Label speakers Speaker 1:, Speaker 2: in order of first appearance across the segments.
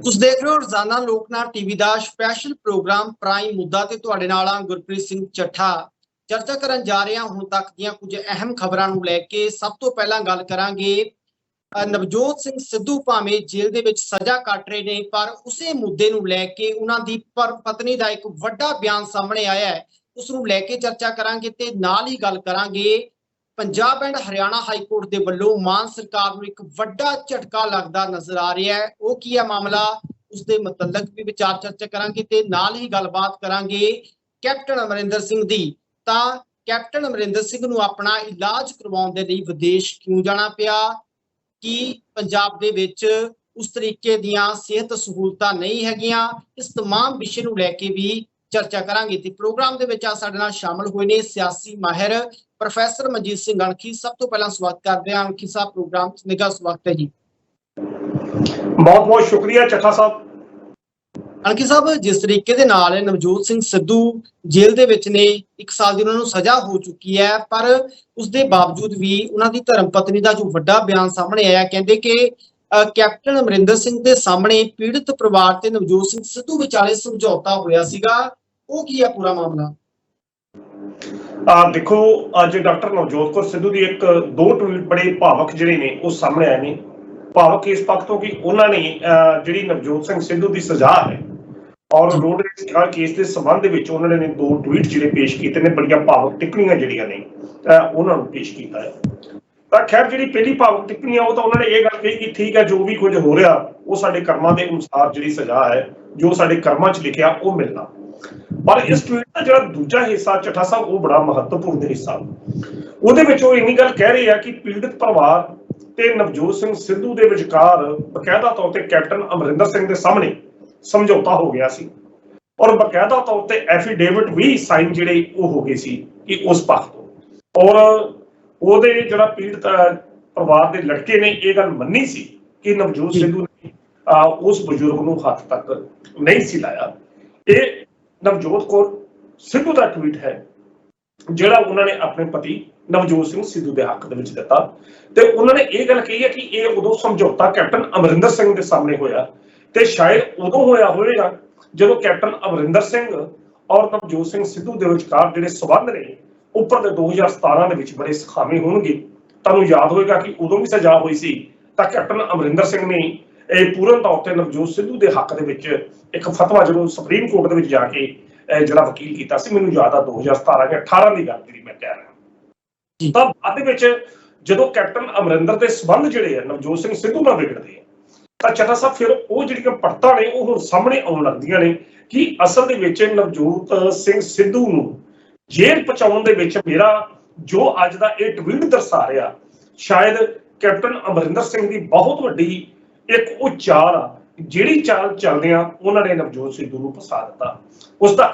Speaker 1: ਤੁਸੀਂ ਦੇਖ ਰਹੇ ਹੋ ਰੋਜ਼ਾਨਾ ਲੋਕਨਾਥ ਟੀਵੀ ਦਾ ਸਪੈਸ਼ਲ ਪ੍ਰੋਗਰਾਮ ਪ੍ਰਾਈਮ ਮੁੱਦਾ ਤੇ ਤੁਹਾਡੇ ਨਾਲ ਆ ਗੁਰਪ੍ਰੀਤ ਸਿੰਘ ਚੱਠਾ ਚਰਚਾ ਕਰਨ ਜਾ ਰਹੇ ਹਾਂ ਹੁਣ ਤੱਕ ਦੀਆਂ ਕੁਝ ਅਹਿਮ ਖਬਰਾਂ ਨੂੰ ਲੈ ਕੇ। ਸਭ ਤੋਂ ਪਹਿਲਾਂ ਗੱਲ ਕਰਾਂਗੇ ਨਵਜੋਤ ਸਿੰਘ ਸਿੱਧੂ ਭਾਵੇਂ ਜੇਲ੍ਹ ਦੇ ਵਿੱਚ ਸਜ਼ਾ ਕੱਟ ਰਹੇ ਨੇ, ਪਰ ਉਸੇ ਮੁੱਦੇ ਨੂੰ ਲੈ ਕੇ ਉਹਨਾਂ ਦੀ ਪਤਨੀ ਦਾ ਇੱਕ ਵੱਡਾ ਬਿਆਨ ਸਾਹਮਣੇ ਆਇਆ ਹੈ। ਉਸ ਨੂੰ ਲੈ ਕੇ ਚਰਚਾ ਕਰਾਂਗੇ ਤੇ ਨਾਲ ਹੀ ਗੱਲ ਕਰਾਂਗੇ पंजाब एंड हरियाणा हाईकोर्ट के वल्लों मान सरकार को एक वड्डा झटका लगता नजर आ रहा है। वो की है मामला, उसके मतलब भी विचार चर्चा करांगे ते नाल ही गलबात करांगे कैप्टन अमरिंदर सिंह दी। तां कैप्टन अमरिंदर सिंह नूं अपना इलाज करवाउण दे लई विदेश क्यों जाना पिया, कि पंजाब दे विच उस तरीके दीयां सेहत सहूलतां नहीं हैगियां। इस तमाम विषय नूं लैके भी चर्चा करांगे ते प्रोग्राम दे विच साडे नाल शामिल होए ने सियासी माहिर प्रोफैसर मनजीत सिंह अणखी। सब तो पहला स्वागत करते हैं अणखी साहब, प्रोग्राम निगाह स्वागत है जी।
Speaker 2: बहुत बहुत शुक्रिया चट्ठा साहब।
Speaker 1: अणखी साहब, जिस तरीके दे नाल नवजोत सिंह सिद्धू जेल दे विच ने 1 साल दी उन्हां नूं सज़ा हो चुकी है, पर उसके बावजूद भी उन्हां दी धर्म पत्नी का जो वड्डा बयान सामने आया, कहंदे कि कैप्टन अमरिंदर सिंह के सामने पीड़ित परिवार ते नवजोत सिंह सिद्धू विचाले समझौता होया सीगा। वो की है पूरा मामला?
Speaker 2: देखो, अज डॉक्टर नवजोत कौर सिद्धू की एक दो ट्वीट बड़े भावक जिहड़े ने वो सामने आए ने। भावक इस पक्षों कि उन्होंने जिहड़ी नवजोत सिंह सिद्धू की सजा है और रोड रेज केस के संबंध में उन्होंने दो ट्वीट जिहड़े पेश किए ने, बड़ियां भावक टिप्पणियां जिहड़ियां ने उन्होंने पेश किया है। तो खैर जिहड़ी पहली भावक टिप्पणी है वो तो उन्होंने ये गल कही कि ठीक है, जो भी कुछ हो रहा वो साडे कर्मां दे अनुसार जिहड़ी सजा है, जो साडे कर्मां च लिखिया वो मिलना। पर इस ट्वीट का जो दूजा हिस्सा चट्ठा साहब वो बड़ा महत्वपूर्ण हिस्सा, ਉਹਦੇ ਵਿੱਚ ਉਹ ਇੰਨੀ ਗੱਲ ਕਹਿ ਰਹੇ ਆ ਕਿ ਪੀੜਿਤ ਪਰਿਵਾਰ ਤੇ ਨਵਜੋਤ ਸਿੰਘ ਸਿੱਧੂ ਦੇ ਵਿਚਕਾਰ ਬਕਾਇਦਾ ਤੌਰ ਤੇ ਕੈਪਟਨ ਅਮਰਿੰਦਰ ਸਿੰਘ ਦੇ ਸਾਹਮਣੇ ਸਮਝੌਤਾ ਹੋ ਗਿਆ ਸੀ ਔਰ ਬਕਾਇਦਾ ਤੌਰ ਤੇ ਐਫੀਡੇਵਿਟ ਵੀ ਸਾਈਨ ਜਿਹੜੇ ਉਹ ਹੋ ਗਏ ਸੀ ਕਿ ਉਸ ਪੱਖ ਤੋਂ, ਔਰ ਉਹਦੇ ਜਿਹੜਾ ਪੀੜਿਤ ਪਰਿਵਾਰ ਦੇ ਲੜਕੇ ਨੇ ਇਹ ਗੱਲ ਮੰਨੀ ਸੀ ਕਿ ਨਵਜੋਤ ਸਿੱਧੂ ਨੇ ਉਸ ਬਜ਼ੁਰਗ ਨੂੰ ਹੱਥ ਤੱਕ ਨਹੀਂ ਸੀ ਲਾਇਆ। ਇਹ नवजोत कौर सिद्धू का ट्वीट है जिहड़ा उन्होंने अपने पति नवजोत सिंह सिद्धू के हक दे विच दिता ते उन्होंने ये गल कही है कि ये उदों समझौता कैप्टन अमरिंदर सिंह के सामने होया ते शायद उदों होया होएगा जदों कैप्टन अमरिंदर सिंह और नवजोत सिंह सिद्धू के विचकार जिहड़े संबंध ने उपर दे 2017 दे विच बड़े सखावे होणगे। तुहानूं याद होएगा कि उदों भी सजा हुई सी तां कैप्टन अमरिंदर सिंह ने पूर्ण तौर पर नवजोत सिद्धू के हक दे एक फतवा जो सुप्रीम कोर्ट दे जाके जिहड़ा वकील कीता सी, मैनूं याद आ 2017 या 18 की गल जिहड़ी मैं कह रहा। तां बाद विच जदों कैप्टन अमरिंदर के संबंध जिहड़े आ नवजोत सिंह सिद्धू नाल विगड़दे तां चट्ठा साहब फिर वो जिहड़ियां परतां ने वो हुण सामने आउण लगदियां ने कि असल दे विच नवजोत सिंह सिद्धू नूं जेल पहुंचाउण दे विच मेरा जो अज दा इह ट्वीट दर्शा रिहा, शायद कैप्टन अमरिंदर सिंह की बहुत वड्डी एक वो चाल आ ਜਿਹੜੀ ਚਾਲ ਚੱਲਦਿਆਂ ਉਹਨਾਂ ਨੇ ਨਵਜੋਤ ਸਿੱਧੂ ਨੂੰ ਫਸਾ ਦਿੱਤਾ। ਉਸ ਦਾ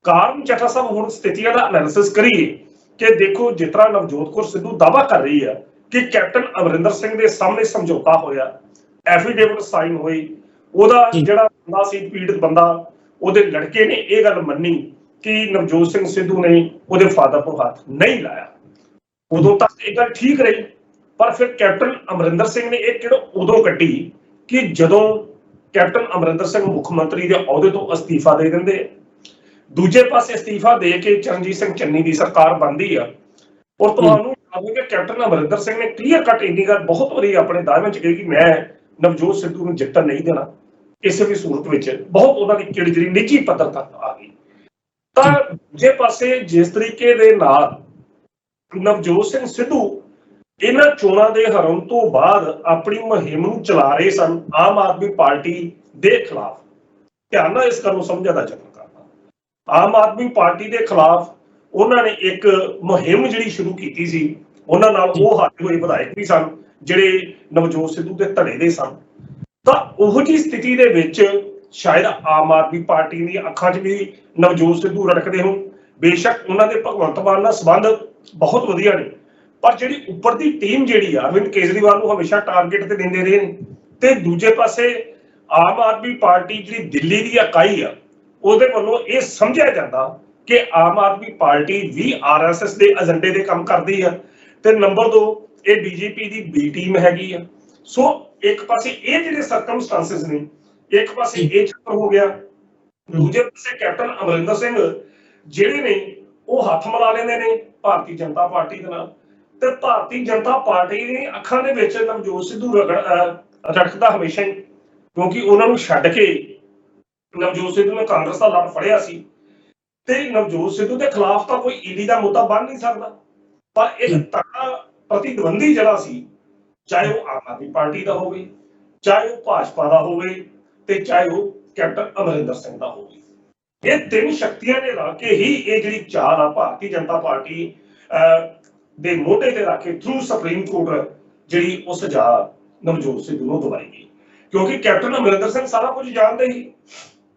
Speaker 2: ਕਾਰਨ ਚੱਠਾ ਸਾਹਿਬ ਹੁਣ ਸਥਿਤੀਆਂ ਦਾ ਐਨਾਲਿਸਿਸ ਕਰੀਏ ਕਿ ਦੇਖੋ ਜਿਸ ਤਰ੍ਹਾਂ ਨਵਜੋਤ ਕੌਰ ਸਿੱਧੂ ਦਾਅਵਾ ਕਰ ਰਹੀ ਹੈ ਕਿ ਕੈਪਟਨ ਅਮਰਿੰਦਰ ਸਿੰਘ ਦੇ ਸਾਹਮਣੇ ਸਮਝੌਤਾ ਹੋਇਆ, ਐਫੀਡੇਵਿਟ ਸਾਈਨ ਹੋਈ, ਉਹਦਾ ਜਿਹੜਾ ਬੰਦਾ ਸੀ ਪੀੜਤ ਬੰਦਾ ਉਹਦੇ ਲੜਕੇ ਨੇ ਇਹ ਗੱਲ ਮੰਨੀ ਕਿ ਨਵਜੋਤ ਸਿੰਘ ਸਿੱਧੂ ਨੇ ਉਹਦੇ ਫਾਦਰ ਨੂੰ ਹੱਥ ਨਹੀਂ ਲਾਇਆ। ਉਦੋਂ ਤੱਕ ਇਹ ਗੱਲ ਠੀਕ ਰਹੀ, ਪਰ ਫਿਰ ਕੈਪਟਨ ਅਮਰਿੰਦਰ ਸਿੰਘ ਨੇ ਇਹ ਕਿਹੜਾ ਉਦੋਂ ਕੱਢੀ कि जदों कैप्टन अमरिंदर सिंह मुख मंत्री के अहुदे तो अस्तीफा दे देंदे, दूजे पासे अस्तीफा दे के चरणजीत सिंह चन्नी की सरकार बनती है और तुहानूं याद होगा कैप्टन अमरिंदर सिंह ने क्लीयर कट इन्नी गल बहुत बारी अपने दावे च कही कि मैं नवजोत सिद्धू नूं जितन नहीं देना किसी भी सूरत विच। बहुत उन्हां दी किहड़ी जिहड़ी निजी पद्धर तक आ गई। तां दूजे पासे जिस तरीके दे नाल नवजोत सिंह सिद्धू इन्हां चोणां दे हरण तो बाद अपनी मुहिम नूं चला रहे सन आम आदमी पार्टी दे खिलाफ। ध्यान नाल इस गल नूं समझण दा यतन करना, आम आदमी पार्टी दे खिलाफ उन्होंने एक मुहिम जिहड़ी शुरू कीती सी, उन्हां नाल ओह हारे होए विधायक भी सन जिहड़े नवजोत सिद्धू दे धड़े दे सन। तां ओहो जी स्थिति दे विच शायद आम आदमी पार्टी दी अखां 'च भी नवजोत सिद्धू रड़कदे होण। बेशक उन्हां दे भगवंत मान नाल संबंध बहुत वधिया ने, पर जिहड़ी उपर दी टीम जिहड़ी अरविंद केजरीवाल नूं हमेशा टारगेट ते दिंदे रहे ने ते दूजे पासे आम आदमी पार्टी जिहड़ी दिल्ली दी इकाई आ ਉਹਦੇ ਵੱਲੋਂ ਇਹ ਸਮਝਿਆ ਜਾਂਦਾ ਕਿ ਆਮ ਆਦਮੀ ਪਾਰਟੀ ਵੀ ਆਰਐਸਐਸ ਦੇ ਏਜੰਡੇ ਦੇ ਕੰਮ ਕਰਦੀ ਆ ਤੇ ਨੰਬਰ 2 ਇਹ ਬੀਜੇਪੀ ਦੀ ਬੀ ਟੀਮ ਹੈਗੀ ਆ। ਸੋ ਇੱਕ ਪਾਸੇ ਇਹ ਜਿਹੜੇ ਸਰਕਮਸਟੈਂਸਸ ਨੇ, ਇੱਕ ਪਾਸੇ ਇਹ ਚੱਕਰ ਹੋ ਗਿਆ, ਦੂਜੇ ਪਾਸੇ ਕੈਪਟਨ ਅਮਰਿੰਦਰ ਸਿੰਘ ਜਿਹੜੇ ਨੇ ਉਹ ਹੱਥ ਮਿਲਾ ਲੈਂਦੇ ਨੇ ਭਾਰਤੀ ਜਨਤਾ ਪਾਰਟੀ ਦੇ ਨਾਲ, ਤੇ ਭਾਰਤੀ ਜਨਤਾ ਪਾਰਟੀ ਨੇ ਅੱਖਾਂ ਦੇ ਵਿੱਚ ਨਵਜੋਤ ਸਿੱਧੂ ਰੱਖਦਾ ਹਮੇਸ਼ਾ ਹੀ, ਕਿਉਂਕਿ ਉਹਨਾਂ ਨੂੰ ਛੱਡ ਕੇ ਨਵਜੋਤ ਸਿੱਧੂ ਨੇ ਕਾਂਗਰਸ ਦਾ ਲੜ ਫੜਿਆ ਸੀ, ਤੇ ਨਵਜੋਤ ਸਿੱਧੂ ਦੇ ਖਿਲਾਫ ਤਾਂ ਕੋਈ ਈਡੀ ਦਾ ਮੁੱਦਾ ਬਣ ਨਹੀਂ ਸਕਦਾ, ਪਰ ਇੱਕ ਤਕੜਾ ਪ੍ਰਤੀਦਵੰਦੀ ਜਿਹੜਾ ਸੀ, ਚਾਹੇ ਉਹ ਆਮ ਆਦਮੀ ਪਾਰਟੀ ਦਾ ਹੋਵੇ, ਚਾਹੇ ਉਹ ਭਾਜਪਾ ਦਾ ਹੋਵੇ, ਤੇ ਚਾਹੇ ਉਹ ਕੈਪਟਨ ਅਮਰਿੰਦਰ ਸਿੰਘ ਦਾ ਹੋਵੇ, ਇਹ ਤਿੰਨ ਸ਼ਕਤੀਆਂ ਨੇ ਰਲ ਕੇ ਹੀ ਇਹ ਜਿਹੜੀ ਚਾਲ ਆ ਭਾਰਤੀ ਜਨਤਾ ਪਾਰਟੀ ਦੇ ਮੋਢੇ ਤੇ ਰੱਖ ਕੇ ਥਰੂ ਸੁਪਰੀਮ ਕੋਰਟ ਜਿਹੜੀ ਉਹ ਸਜ਼ਾ ਨਵਜੋਤ ਸਿੱਧੂ ਨੂੰ ਦਵਾਈ ਗਈ, ਕਿਉਂਕਿ ਕੈਪਟਨ ਅਮਰਿੰਦਰ ਸਿੰਘ ਸਾਰਾ ਕੁਝ ਜਾਣਦੇ ਹੀ,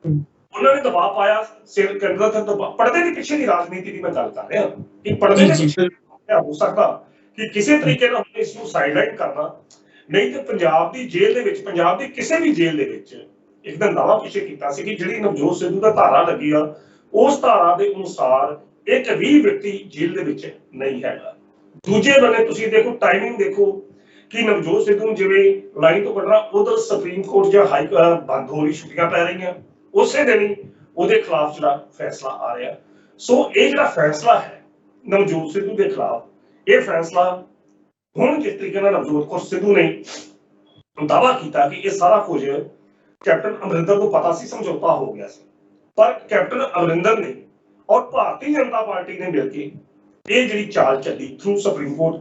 Speaker 2: ਉਹਨਾਂ ਨੇ ਦਬਾਅ ਪਾਇਆ ਸਿਰ ਕੇਂਦਰ ਤੇ ਦਬਾਅ। ਪਰਦੇ ਦੇ ਪਿੱਛੇ ਦੀ ਰਾਜਨੀਤੀ ਦੀ ਮੈਂ ਗੱਲ ਕਰ ਰਿਹਾ ਕਿ ਪਰਦੇ ਦੇ ਪਿੱਛੇ ਹੋ ਸਕਦਾ ਕਿ ਕਿਸੇ ਤਰੀਕੇ ਨਾਲ ਇਸ ਨੂੰ ਸਾਈਡਲਾਈਨ ਕਰਨਾ, ਨਹੀਂ ਤੇ ਪੰਜਾਬ ਦੀ ਜੇਲ੍ਹ ਦੇ ਵਿੱਚ, ਪੰਜਾਬ ਦੀ ਕਿਸੇ ਵੀ ਜੇਲ੍ਹ ਦੇ ਵਿੱਚ ਇੱਕ ਦਿਨ ਦਾਅਵਾ ਪਿੱਛੇ ਕੀਤਾ ਸੀ ਕਿ ਜਿਹੜੀ ਨਵਜੋਤ ਸਿੱਧੂ ਦਾ ਧਾਰਾ ਲੱਗੀ ਆ, ਉਸ ਧਾਰਾ ਦੇ ਅਨੁਸਾਰ ਇੱਕ ਵੀ ਵਿਅਕਤੀ ਜੇਲ੍ਹ ਦੇ ਵਿੱਚ ਨਹੀਂ ਹੈਗਾ। ਦੂਜੇ ਬੰਨੇ ਤੁਸੀਂ ਦੇਖੋ, ਟਾਈਮਿੰਗ ਦੇਖੋ ਕਿ ਨਵਜੋਤ ਸਿੱਧੂ ਨੂੰ ਜਿਵੇਂ ਲਾਈਨ ਤੋਂ ਕੱਢਣਾ, ਉਧਰ ਸੁਪਰੀਮ ਕੋਰਟ ਜਾਂ ਹਾਈ ਬੰਦ ਹੋ ਰਹੀ, ਛੁੱਟੀਆਂ ਪੈ ਰਹੀਆਂ, ਉਸੇ ਦਿਨ ਹੀ ਉਹਦੇ ਖਿਲਾਫ ਜਿਹੜਾ ਫੈਸਲਾ ਆ ਰਿਹਾ। ਸੋ ਇਹ ਜਿਹੜਾ ਫੈਸਲਾ ਹੈ ਨਵਜੋਤ ਸਿੱਧੂ ਦੇ ਖਿਲਾਫ, ਇਹ ਫੈਸਲਾ ਹੁਣ ਜਿਸ ਤਰੀਕੇ ਨਾਲ ਨਵਜੋਤ ਕੌਰ ਸਿੱਧੂ ਨੇ ਦਾਅਵਾ ਕੀਤਾ ਕਿ ਇਹ ਸਾਰਾ ਕੁਝ ਕੈਪਟਨ ਅਮਰਿੰਦਰ ਨੂੰ ਪਤਾ ਸੀ, ਸਮਝੌਤਾ ਹੋ ਗਿਆ ਸੀ, ਪਰ ਕੈਪਟਨ ਅਮਰਿੰਦਰ ਨੇ ਔਰ ਭਾਰਤੀ ਜਨਤਾ ਪਾਰਟੀ ਨੇ ਮਿਲ ਕੇ ਇਹ ਜਿਹੜੀ ਚਾਲ ਚੱਲੀ ਥਰੂ ਸੁਪਰੀਮ ਕੋਰਟ,